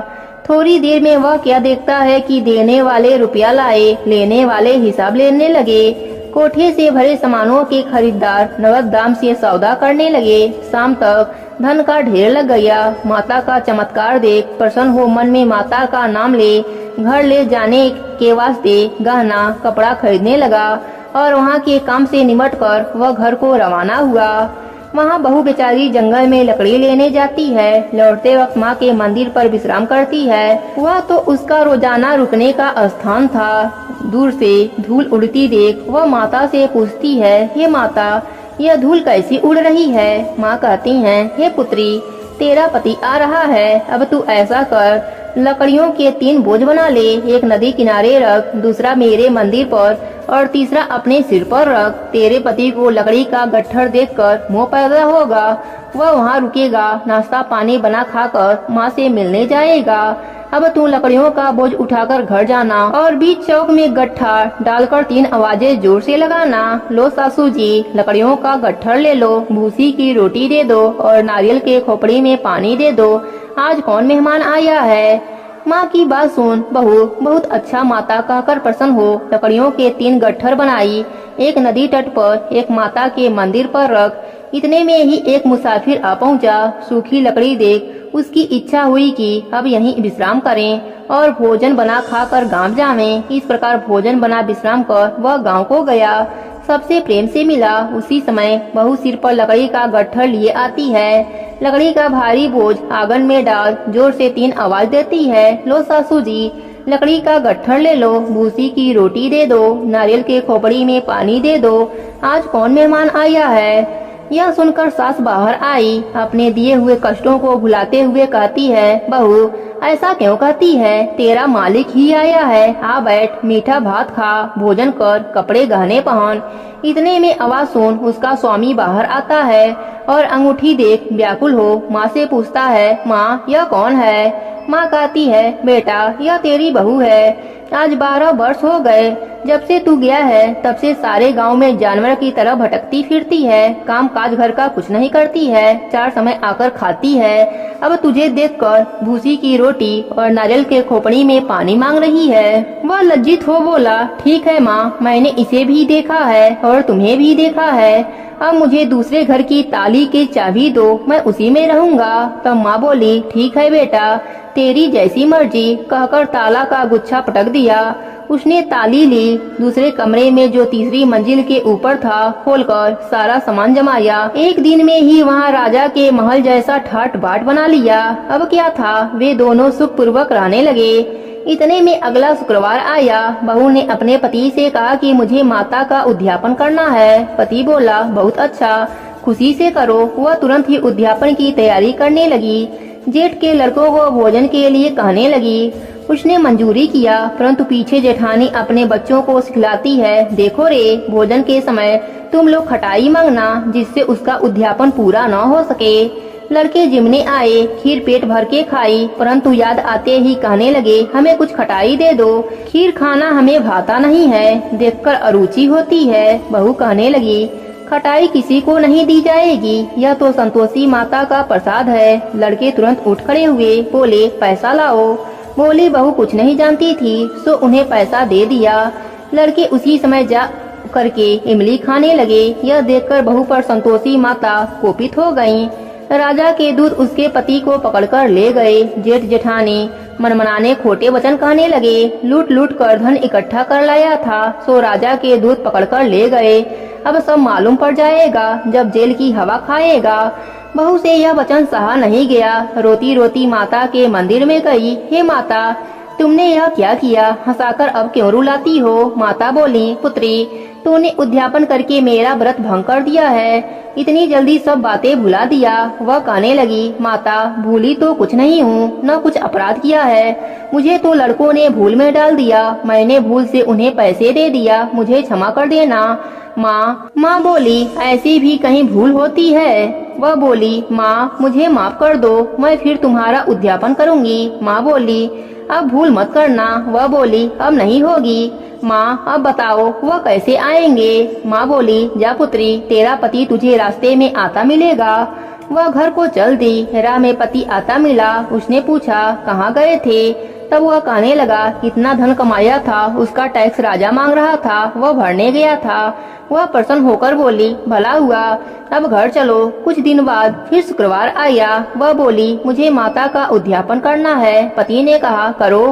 थोड़ी देर में वह क्या देखता है कि देने वाले रुपया लाए, लेने वाले हिसाब लेने लगे। कोठे से भरे सामानों के खरीदार नगद दाम से सौदा करने लगे। शाम तक धन का ढेर लग गया। माता का चमत्कार देख प्रसन्न हो मन में माता का नाम ले घर ले जाने के वास्ते गहना कपड़ा खरीदने लगा और वहाँ के काम से निमट कर वह घर को रवाना हुआ। वहाँ बहू बेचारी जंगल में लकड़ी लेने जाती है। लौटते वक्त माँ के मंदिर पर विश्राम करती है। वह तो उसका रोजाना रुकने का स्थान था। दूर से धूल उड़ती देख वह माता से पूछती है, हे माता, यह धूल कैसी उड़ रही है? माँ कहती हैं, हे पुत्री, तेरा पति आ रहा है, अब तू ऐसा कर, लकड़ियों के 3 बोझ बना ले, एक नदी किनारे रख, दूसरा मेरे मंदिर पर और तीसरा अपने सिर पर रख। तेरे पति को लकड़ी का गट्ठर देखकर मोह पैदा होगा, वह वहाँ रुकेगा, नाश्ता पानी बना खाकर माँ से मिलने जाएगा। अब तू लकड़ियों का बोझ उठाकर घर जाना और बीच चौक में गट्ठा डालकर 3 आवाजें जोर से लगाना। लो सासू जी, लकड़ियों का गट्ठर ले लो, भूसी की रोटी दे दो और नारियल के खोपड़ी में पानी दे दो। आज कौन मेहमान आया है? माँ की बात सुन बहू बहुत अच्छा माता कहकर प्रसन्न हो लकड़ियों के 3 गट्ठर बनाई, एक नदी तट पर, एक माता के मंदिर पर रख। इतने में ही एक मुसाफिर आ पहुँचा। सूखी लकड़ी देख उसकी इच्छा हुई कि अब यहीं विश्राम करें और भोजन बना खाकर गांव जावें। इस प्रकार भोजन बना विश्राम कर वह गांव को गया। सबसे प्रेम से मिला। उसी समय बहू सिर पर लकड़ी का गट्ठर लिए आती है। लकड़ी का भारी बोझ आंगन में डाल जोर से 3 आवाज देती है, लो सासू जी, लकड़ी का गट्ठर ले लो, भूसी की रोटी दे दो, नारियल के खोपड़ी में पानी दे दो। आज कौन मेहमान आया है? यह सुनकर सास बाहर आई। अपने दिए हुए कष्टों को भुलाते हुए कहती है, बहू ऐसा क्यों कहती है? तेरा मालिक ही आया है, आ बैठ, मीठा भात खा, भोजन कर, कपड़े गहने पहन। इतने में आवाज सुन उसका स्वामी बाहर आता है और अंगूठी देख व्याकुल हो माँ से पूछता है, माँ यह कौन है? माँ कहती है, बेटा यह तेरी बहू है। आज 12 वर्ष हो गए जब से तू गया है, तब से सारे गांव में जानवर की तरह भटकती फिरती है, काम काज घर का कुछ नहीं करती है, 4 समय आकर खाती है। अब तुझे देखकर भूसी की रोटी और नारियल के खोपड़ी में पानी मांग रही है। वह लज्जित हो बोला, ठीक है माँ, मैंने इसे भी देखा है और तुम्हें भी देखा है। अब मुझे दूसरे घर की ताली की चाबी दो, मैं उसी में रहूंगा। तब माँ बोली, ठीक है बेटा, तेरी जैसी मर्जी, कहकर ताला का गुच्छा पटक दिया। उसने ताली ली। दूसरे कमरे में जो तीसरी मंजिल के ऊपर था खोलकर सारा सामान जमाया। एक दिन में ही वहाँ राजा के महल जैसा ठाट बाट बना लिया। अब क्या था, वे दोनों सुख पूर्वक रहने लगे। इतने में अगला शुक्रवार आया। बहू ने अपने पति से कहा कि मुझे माता का उद्यापन करना है। पति बोला, बहुत अच्छा, खुशी से करो। वह तुरंत ही उद्यापन की तैयारी करने लगी। जेठ के लड़कों को भोजन के लिए कहने लगी। उसने मंजूरी किया, परंतु पीछे जेठानी अपने बच्चों को सिखलाती है, देखो रे, भोजन के समय तुम लोग खटाई मांगना, जिससे उसका उद्यापन पूरा न हो सके। लड़के जिमने आए, खीर पेट भर के खाई, परंतु याद आते ही कहने लगे, हमें कुछ खटाई दे दो, खीर खाना हमें भाता नहीं है, देखकर अरुचि होती है। बहू कहने लगी, खटाई किसी को नहीं दी जाएगी, यह तो संतोषी माता का प्रसाद है। लड़के तुरंत उठ खड़े हुए, बोले पैसा लाओ। बोली बहू कुछ नहीं जानती थी, सो उन्हें पैसा दे दिया। लड़के उसी समय जा करके इमली खाने लगे। यह देखकर बहू पर संतोषी माता कोपित हो गईं। राजा के दूत उसके पति को पकड़कर ले गए। जेठ जेठानी मनमनाने खोटे वचन कहने लगे। लूट लूट कर धन इकट्ठा कर लाया था, सो राजा के दूत पकड़कर ले गए। अब सब मालूम पड़ जाएगा जब जेल की हवा खाएगा। बहू से यह वचन सहा नहीं गया। रोती रोती माता के मंदिर में गई। हे माता, तुमने यह क्या किया? हंसाकर अब क्यों रुलाती हो? माता बोली, पुत्री, तूने उद्यापन करके मेरा व्रत भंग कर दिया है। इतनी जल्दी सब बातें भुला दिया। वह कहने लगी, माता, भूली तो कुछ नहीं हूँ, न कुछ अपराध किया है। मुझे तो लड़कों ने भूल में डाल दिया। मैंने भूल से उन्हें पैसे दे दिया, मुझे क्षमा कर देना। माँ बोली, ऐसी भी कहीं भूल होती है? वह बोली, माँ, मुझे माफ कर दो, मैं फिर तुम्हारा उद्यापन करूँगी। माँ बोली, अब भूल मत करना। वह बोली, अब नहीं होगी। माँ, अब बताओ वह कैसे आएंगे? माँ बोली, जा पुत्री, तेरा पति तुझे रास्ते में आता मिलेगा। वह घर को चल दी। राह में पति आता मिला। उसने पूछा, कहाँ गए थे? तब वह कहने लगा, इतना धन कमाया था, उसका टैक्स राजा मांग रहा था, वह भरने गया था। वह प्रसन्न होकर बोली, भला हुआ, अब घर चलो। कुछ दिन बाद फिर शुक्रवार आया। वह बोली, मुझे माता का उद्यापन करना है। पति ने कहा, करो।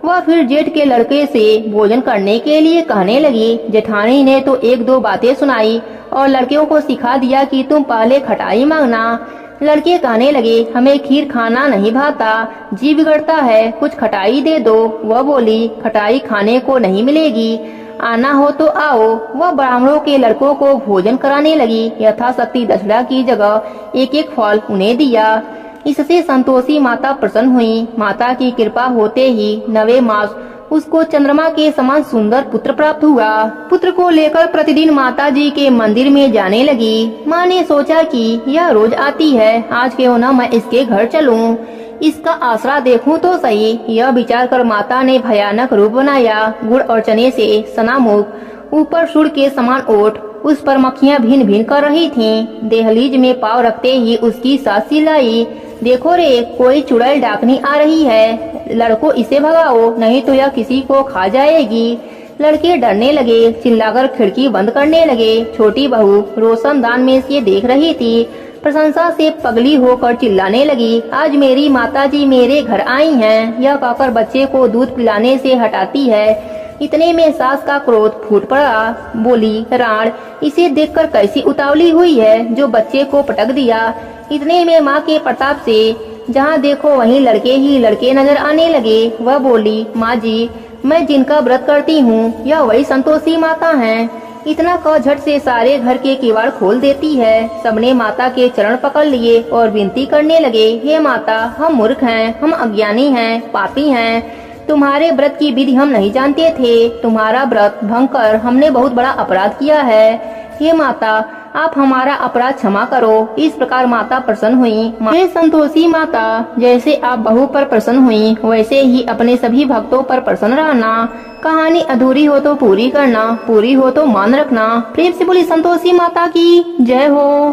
वह फिर जेठ के लड़के से भोजन करने के लिए कहने लगी। जेठानी ने तो एक दो बातें सुनाई और लड़कियों को सिखा दिया कि तुम पहले खटाई मांगना। लड़के कहने लगे, हमें खीर खाना नहीं भाता, जी बिगड़ता है, कुछ खटाई दे दो। वह बोली, खटाई खाने को नहीं मिलेगी, आना हो तो आओ। वह ब्राह्मणों के लड़कों को भोजन कराने लगी। यथाशक्ति दक्षिणा की जगह एक एक फल उन्हें दिया। इससे संतोषी माता प्रसन्न हुई। माता की कृपा होते ही 9वें मास उसको चंद्रमा के समान सुंदर पुत्र प्राप्त हुआ। पुत्र को लेकर प्रतिदिन माता जी के मंदिर में जाने लगी। माँ ने सोचा कि यह रोज आती है, आज क्यों न मैं इसके घर चलूं, इसका आसरा देखूं तो सही। यह विचार कर माता ने भयानक रूप बनाया। गुड़ और चने से सना मुख, ऊपर सूर्य के समान ओठ, उस पर मक्खियां भिन भिन कर रही थीं। देहलीज में पाँव रखते ही उसकी सास चिल्लाई, देखो रे, कोई चुड़ैल डाकनी आ रही है, लड़को इसे भगाओ, नहीं तो यह किसी को खा जाएगी। लड़के डरने लगे, चिल्लाकर खिड़की बंद करने लगे। छोटी बहू रोशनदान में से देख रही थी। प्रशंसा से पगली होकर चिल्लाने लगी, आज मेरी माताजी मेरे घर आई हैं। यह कहकर बच्चे को दूध पिलाने से हटाती है। इतने में सास का क्रोध फूट पड़ा। बोली, राण, इसे देखकर कैसी उतावली हुई है जो बच्चे को पटक दिया। इतने में माँ के प्रताप से जहाँ देखो वहीं लड़के ही लड़के नजर आने लगे। वह बोली, माँ जी, मैं जिनका व्रत करती हूँ यह वही संतोषी माता हैं। इतना कह झट से सारे घर के किवाड़ खोल देती है। सबने माता के चरण पकड़ लिए और विनती करने लगे, हे माता, हम मूर्ख हैं, हम अज्ञानी हैं, पापी हैं। तुम्हारे व्रत की विधि हम नहीं जानते थे। तुम्हारा व्रत भंग कर हमने बहुत बड़ा अपराध किया है। हे माता, आप हमारा अपराध क्षमा करो। इस प्रकार माता प्रसन्न हुई। हे संतोषी माता, जैसे आप बहू पर प्रसन्न हुई, वैसे ही अपने सभी भक्तों पर प्रसन्न रहना। कहानी अधूरी हो तो पूरी करना, पूरी हो तो मान रखना। प्रेम से बोली संतोषी माता की जय हो।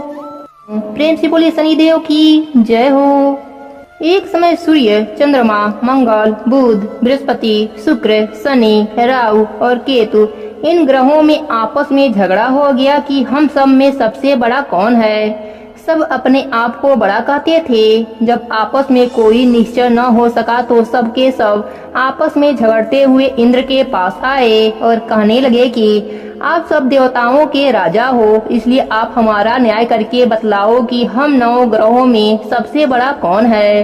प्रेम से बोली शनिदेव की जय हो। एक समय सूर्य, चंद्रमा, मंगल, बुध, बृहस्पति, शुक्र, शनि, राहु और केतु, इन ग्रहों में आपस में झगड़ा हो गया कि हम सब में सबसे बड़ा कौन है। सब अपने आप को बड़ा कहते थे। जब आपस में कोई निश्चय न हो सका तो सब के सब आपस में झगड़ते हुए इंद्र के पास आए और कहने लगे कि आप सब देवताओं के राजा हो, इसलिए आप हमारा न्याय करके बतलाओ कि हम 9 ग्रहों में सबसे बड़ा कौन है।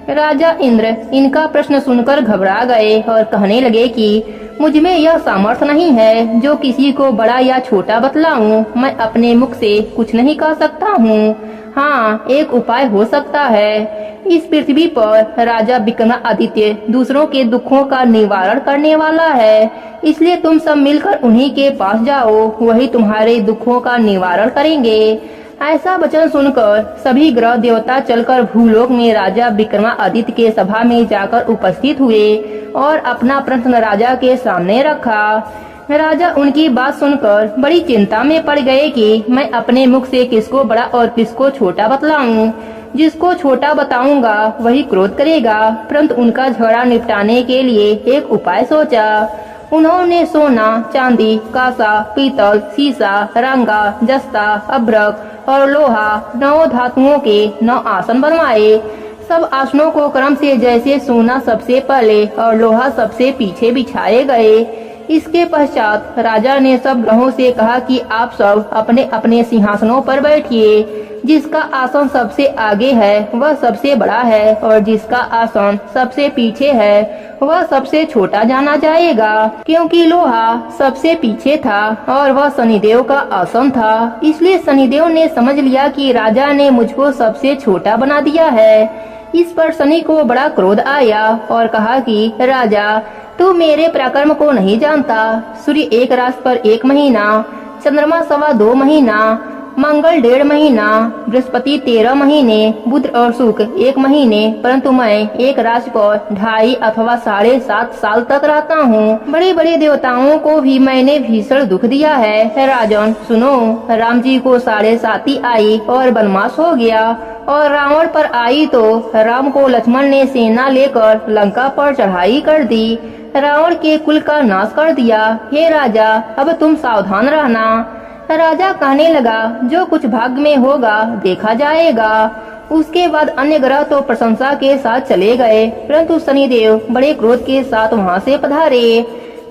राजा इंद्र इनका प्रश्न सुनकर घबरा गए और कहने लगे कि मुझ में यह सामर्थ्य नहीं है जो किसी को बड़ा या छोटा बतलाऊं। मैं अपने मुख से कुछ नहीं कह सकता हूँ। हाँ, एक उपाय हो सकता है। इस पृथ्वी पर राजा विक्रमादित्य दूसरों के दुखों का निवारण करने वाला है, इसलिए तुम सब मिलकर उन्हीं के पास जाओ, वही तुम्हारे दुखों का निवारण करेंगे। ऐसा वचन सुनकर सभी ग्रह देवता चलकर भूलोक में राजा विक्रमादित्य के सभा में जाकर उपस्थित हुए और अपना प्रश्न राजा के सामने रखा। राजा उनकी बात सुनकर बड़ी चिंता में पड़ गए कि मैं अपने मुख से किसको बड़ा और किसको छोटा बतलाऊं। जिसको छोटा बताऊंगा वही क्रोध करेगा। परंतु उनका झगड़ा निपटाने के लिए एक उपाय सोचा। उन्होंने सोना, चांदी, कांसा, पीतल, सीसा, रंगा, जस्ता, अभ्रक और लोहा 9 धातुओं के 9 आसन बनवाए। सब आसनों को क्रम से जैसे सोना सबसे पहले और लोहा सबसे पीछे बिछाए गए। इसके पश्चात राजा ने सब ग्रहों से कहा कि आप सब अपने अपने सिंहासनों पर बैठिए। जिसका आसन सबसे आगे है वह सबसे बड़ा है और जिसका आसन सबसे पीछे है वह सबसे छोटा जाना जाएगा। क्योंकि लोहा सबसे पीछे था और वह शनिदेव का आसन था, इसलिए शनिदेव ने समझ लिया कि राजा ने मुझको सबसे छोटा बना दिया है। इस पर शनि को बड़ा क्रोध आया और कहा कि राजा, तू मेरे पराक्रम को नहीं जानता। सूर्य एक राशि पर 1 महीना, चंद्रमा 2.25 महीना, मंगल 1.5 महीना, बृहस्पति 13 महीने, बुध और शुक्र 1 महीने, परंतु मैं एक राशि पर 2.5 अथवा 7.5 साल तक रहता हूँ। बड़े बड़े देवताओं को भी मैंने भीषण दुख दिया है। राजन सुनो, राम जी को 7.5 आई और वनवास हो गया और रावण पर आई तो राम को लक्ष्मण ने सेना लेकर लंका पर चढ़ाई कर दी, रावण के कुल का नाश कर दिया। हे राजा, अब तुम सावधान रहना। राजा कहने लगा, जो कुछ भाग्य में होगा देखा जाएगा। उसके बाद अन्य ग्रह तो प्रशंसा के साथ चले गए, परंतु शनिदेव बड़े क्रोध के साथ वहां से पधारे।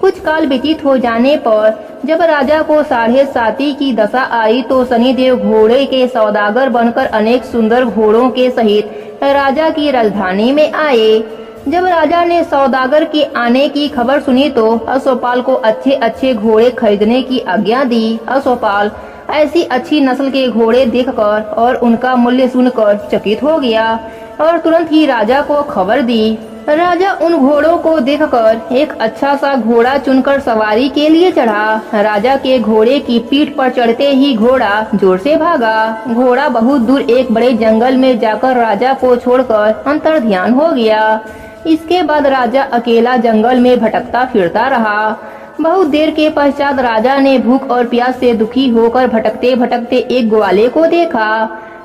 कुछ काल व्यतीत हो जाने पर जब राजा को 7.5 की दशा आई तो शनिदेव घोड़े के सौदागर बनकर अनेक सुंदर घोड़ों के सहित राजा की राजधानी में आए। जब राजा ने सौदागर के आने की खबर सुनी तो अश्वपाल को अच्छे अच्छे घोड़े खरीदने की आज्ञा दी। अश्वपाल ऐसी अच्छी नस्ल के घोड़े देखकर और उनका मूल्य सुनकर चकित हो गया और तुरंत ही राजा को खबर दी। राजा उन घोड़ों को देखकर एक अच्छा सा घोड़ा चुनकर सवारी के लिए चढ़ा। राजा के घोड़े की पीठ पर चढ़ते ही घोड़ा जोर से भागा। घोड़ा बहुत दूर एक बड़े जंगल में जाकर राजा को छोड़कर अंतर्ध्यान हो गया। इसके बाद राजा अकेला जंगल में भटकता फिरता रहा। बहुत देर के पश्चात राजा ने भूख और प्यास से दुखी होकर भटकते भटकते एक ग्वाले को देखा।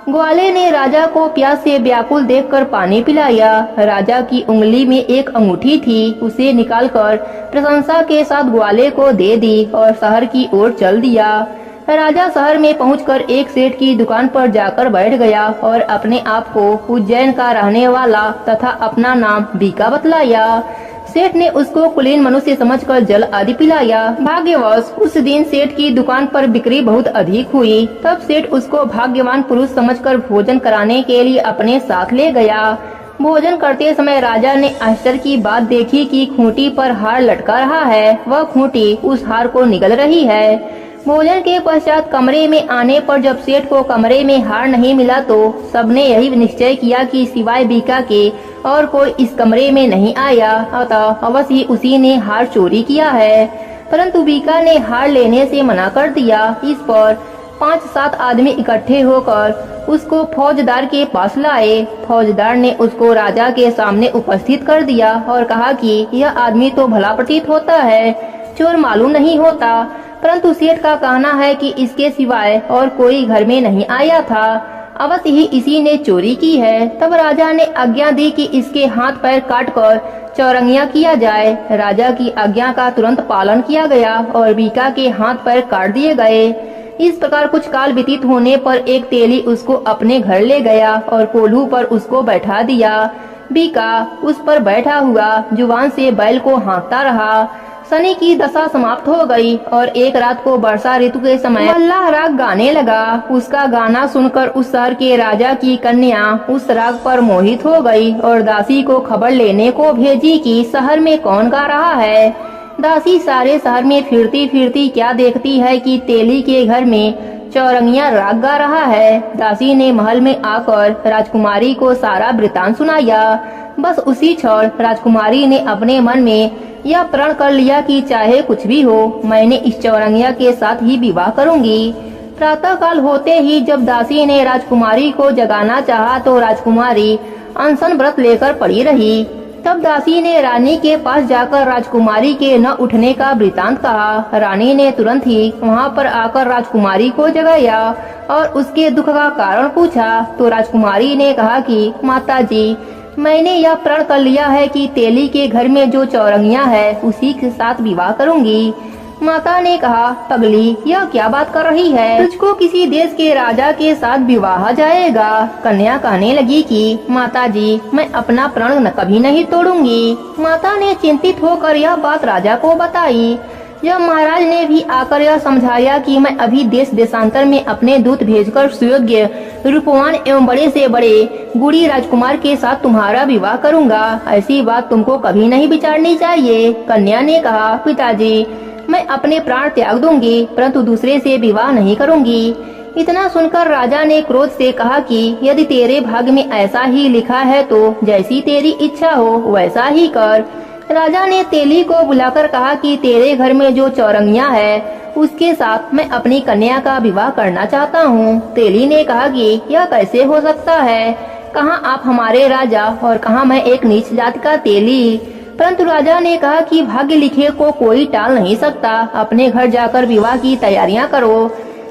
ग्वाले ने राजा को प्यास से व्याकुल देखकर पानी पिलाया। राजा की उंगली में एक अंगूठी थी, उसे निकालकर प्रशंसा के साथ ग्वाले को दे दी और शहर की ओर चल दिया। राजा शहर में पहुंचकर एक सेठ की दुकान पर जाकर बैठ गया और अपने आप को उज्जैन का रहने वाला तथा अपना नाम बीका बतलाया। सेठ ने उसको कुलीन मनुष्य समझकर जल आदि पिलाया। भाग्यवश उस दिन सेठ की दुकान पर बिक्री बहुत अधिक हुई। तब सेठ उसको भाग्यवान पुरुष समझकर भोजन कराने के लिए अपने साथ ले गया। भोजन करते समय राजा ने आश्चर्य की बात देखी कि खूंटी पर हार लटका रहा है, वह खूंटी उस हार को निगल रही है। भोजन के पश्चात कमरे में आने पर जब सेठ को कमरे में हार नहीं मिला तो सबने यही निश्चय किया कि सिवाय बीका के और कोई इस कमरे में नहीं आया, अतः अवश्य ही उसी ने हार चोरी किया है। परंतु बीका ने हार लेने से मना कर दिया। इस पर 5-7 आदमी इकट्ठे होकर उसको फौजदार के पास लाए। फौजदार ने उसको राजा के सामने उपस्थित कर दिया और कहा कि यह आदमी तो भला प्रतीत होता है, चोर मालूम नहीं होता, परंतु सेठ का कहना है कि इसके सिवाय और कोई घर में नहीं आया था, अवश्य ही इसी ने चोरी की है। तब राजा ने आज्ञा दी कि इसके हाथ पैर काटकर चौरंगिया किया जाए। राजा की आज्ञा का तुरंत पालन किया गया और बीका के हाथ पैर काट दिए गए। इस प्रकार कुछ काल व्यतीत होने पर एक तेली उसको अपने घर ले गया और कोल्हू पर उसको बैठा दिया। बीका उस पर बैठा हुआ जुबान से बैल को हाँकता रहा। शनि की दशा समाप्त हो गई और एक रात को वर्षा ऋतु के समय मल्लाह राग गाने लगा। उसका गाना सुनकर उस शहर के राजा की कन्या उस राग पर मोहित हो गई और दासी को खबर लेने को भेजी कि शहर में कौन गा रहा है। दासी सारे शहर में फिरती फिरती क्या देखती है कि तेली के घर में चौरंगिया राग गा रहा है। दासी ने महल में आकर राजकुमारी को सारा वृतांत सुनाया। बस उसी क्षण राजकुमारी ने अपने मन में यह प्रण कर लिया कि चाहे कुछ भी हो मैंने इस चौरंगिया के साथ ही विवाह करूंगी। प्रातः काल होते ही जब दासी ने राजकुमारी को जगाना चाहा तो राजकुमारी अनशन व्रत लेकर पड़ी रही। तब दासी ने रानी के पास जाकर राजकुमारी के न उठने का वृतांत कहा। रानी ने तुरंत ही वहाँ पर आकर राजकुमारी को जगाया और उसके दुख का कारण पूछा। तो राजकुमारी ने कहा कि माताजी, मैंने यह प्रण कर लिया है कि तेली के घर में जो चौरंगिया है उसी के साथ विवाह करूंगी। माता ने कहा, पगली, यह क्या बात कर रही है? तुझको किसी देश के राजा के साथ विवाह जाएगा। कन्या कहने लगी कि माताजी, मैं अपना प्रण कभी नहीं तोड़ूंगी। माता ने चिंतित होकर यह बात राजा को बताई। जब महाराज ने भी आकर यह समझाया कि मैं अभी देश देशांतर में अपने दूत भेजकर सुयोग्य, रूपवान एवं बड़े से बड़े गुड़ी राजकुमार के साथ तुम्हारा विवाह करूंगा, ऐसी बात तुमको कभी नहीं विचारनी चाहिए। कन्या ने कहा, पिताजी, मैं अपने प्राण त्याग दूंगी, परंतु दूसरे से विवाह नहीं करूंगी। इतना सुनकर राजा ने क्रोध से कहा कि यदि तेरे भाग्य में ऐसा ही लिखा है तो जैसी तेरी इच्छा हो वैसा ही कर। राजा ने तेली को बुलाकर कहा कि तेरे घर में जो चौरंगिया है उसके साथ मैं अपनी कन्या का विवाह करना चाहता हूँ। तेली ने कहा कि यह कैसे हो सकता है? कहाँ आप हमारे राजा और कहाँ मैं एक नीच जाति का तेली। परंतु राजा ने कहा कि भाग्य लिखे को कोई टाल नहीं सकता, अपने घर जाकर विवाह की तैयारियां करो।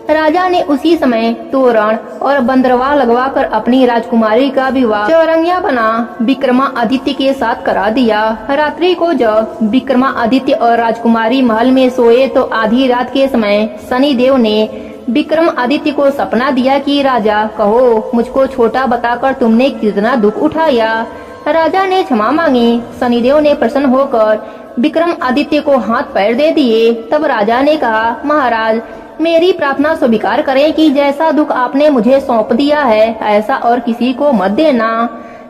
राजा ने उसी समय तोरण और बंदरवा लगवाकर अपनी राजकुमारी का विवाह चौरंगिया बना विक्रमादित्य के साथ करा दिया। रात्रि को जब विक्रमादित्य और राजकुमारी महल में सोए तो आधी रात के समय शनिदेव ने विक्रमादित्य को सपना दिया कि राजा, कहो मुझको छोटा बताकर तुमने कितना दुख उठाया। राजा ने क्षमा मांगी। शनिदेव ने प्रसन्न होकर विक्रमादित्य को हाथ पैर दे दिए। तब राजा ने कहा, महाराज, मेरी प्रार्थना स्वीकार करें कि जैसा दुख आपने मुझे सौंप दिया है ऐसा और किसी को मत देना।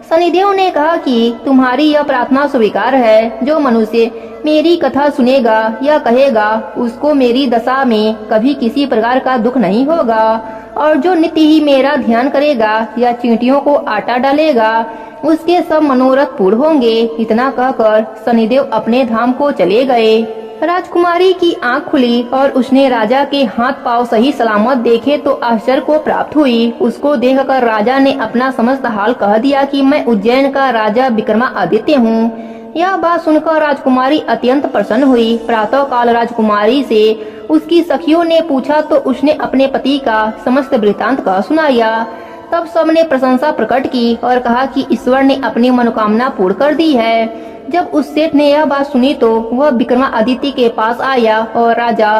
शनिदेव ने कहा कि तुम्हारी यह प्रार्थना स्वीकार है। जो मनुष्य मेरी कथा सुनेगा या कहेगा उसको मेरी दशा में कभी किसी प्रकार का दुख नहीं होगा, और जो नित्य ही मेरा ध्यान करेगा या चींटियों को आटा डालेगा उसके सब मनोरथ पूर्ण होंगे। इतना कहकर शनिदेव अपने धाम को चले गए। राजकुमारी की आंख खुली और उसने राजा के हाथ पांव सही सलामत देखे तो आश्चर्य को प्राप्त हुई। उसको देखकर राजा ने अपना समस्त हाल कह दिया कि मैं उज्जैन का राजा विक्रमादित्य हूँ। यह बात सुनकर राजकुमारी अत्यंत प्रसन्न हुई। प्रातः काल राजकुमारी से उसकी सखियों ने पूछा तो उसने अपने पति का समस्त वृतांत कह सुनाया। तब सबने प्रशंसा प्रकट की और कहा कि ईश्वर ने अपनी मनोकामना पूर्ण कर दी है। जब उस सेठ ने यह बात सुनी तो वह विक्रमादित्य के पास आया और राजा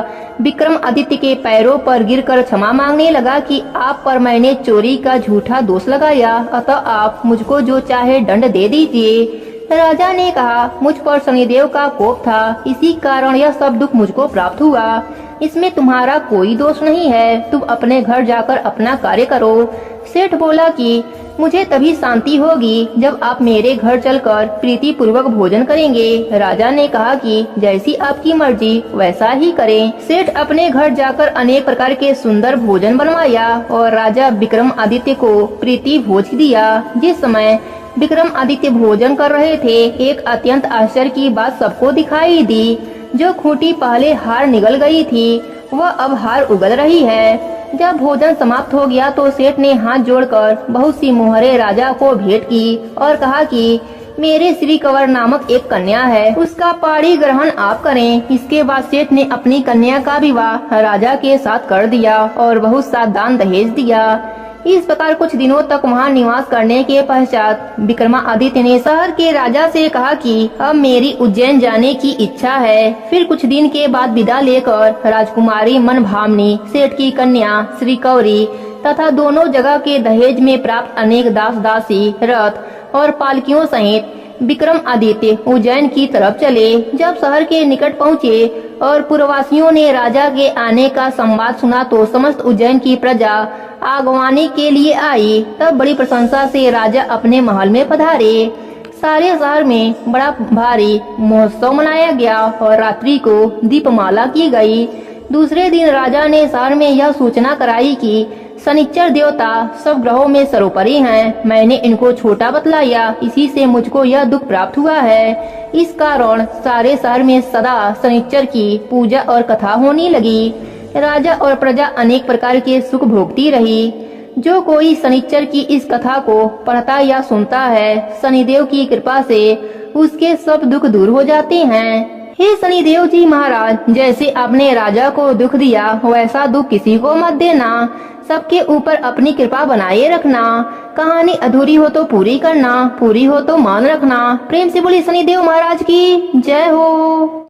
विक्रमादित्य के पैरों पर गिरकर क्षमा मांगने लगा कि आप पर मैंने चोरी का झूठा दोष लगाया, अतः आप मुझको जो चाहे दंड दे दीजिए। राजा ने कहा, मुझ पर शनिदेव का कोप था, इसी कारण यह सब दुख मुझको प्राप्त हुआ। इसमें तुम्हारा कोई दोष नहीं है, तुम अपने घर जाकर अपना कार्य करो। सेठ बोला कि मुझे तभी शांति होगी जब आप मेरे घर चलकर प्रीति पूर्वक भोजन करेंगे। राजा ने कहा कि जैसी आपकी मर्जी वैसा ही करें। सेठ अपने घर जाकर अनेक प्रकार के सुंदर भोजन बनवाया और राजा विक्रमादित्य को प्रीति भोज दिया। जिस समय विक्रमादित्य भोजन कर रहे थे एक अत्यंत आश्चर्य की बात सबको दिखाई दी। जो खूंटी पहले हार निगल गई थी वह अब हार उगल रही है। जब भोजन समाप्त हो गया तो सेठ ने हाथ जोड़कर बहुत सी मोहरे राजा को भेंट की और कहा कि मेरे श्री कंवर नामक एक कन्या है, उसका पाणी ग्रहण आप करें। इसके बाद सेठ ने अपनी कन्या का विवाह राजा के साथ कर दिया और बहुत सा दान दहेज दिया। इस प्रकार कुछ दिनों तक वहाँ निवास करने के पश्चात विक्रमादित्य ने शहर के राजा से कहा कि अब मेरी उज्जैन जाने की इच्छा है। फिर कुछ दिन के बाद विदा लेकर राजकुमारी मनभावनी, सेठ की कन्या श्री कौरी तथा दोनों जगह के दहेज में प्राप्त अनेक दास दासी, रथ और पालकियों सहित विक्रमादित्य उज्जैन की तरफ चले। जब शहर के निकट पहुँचे और पुरवासियों ने राजा के आने का संवाद सुना तो समस्त उज्जैन की प्रजा आगवानी के लिए आई। तब बड़ी प्रशंसा से राजा अपने महल में पधारे। सारे शहर में बड़ा भारी महोत्सव मनाया गया और रात्रि को दीपमाला की गई। दूसरे दिन राजा ने शहर में यह सूचना कराई कि शनिचर देवता सब ग्रहों में सर्वोपरि हैं। मैंने इनको छोटा बतलाया, इसी से मुझको यह दुख प्राप्त हुआ है। इस कारण सारे शहर में सदा शनिचर की पूजा और कथा होने लगी। राजा और प्रजा अनेक प्रकार के सुख भोगती रही। जो कोई शनिचर की इस कथा को पढ़ता या सुनता है, शनिदेव की कृपा से उसके सब दुख दूर हो जाते हैं। हे शनिदेव जी महाराज, जैसे आपने राजा को दुख दिया वैसा दुख किसी को मत देना, सबके ऊपर अपनी कृपा बनाए रखना। कहानी अधूरी हो तो पूरी करना, पूरी हो तो मान रखना। प्रेम से बोली शनिदेव महाराज की जय हो।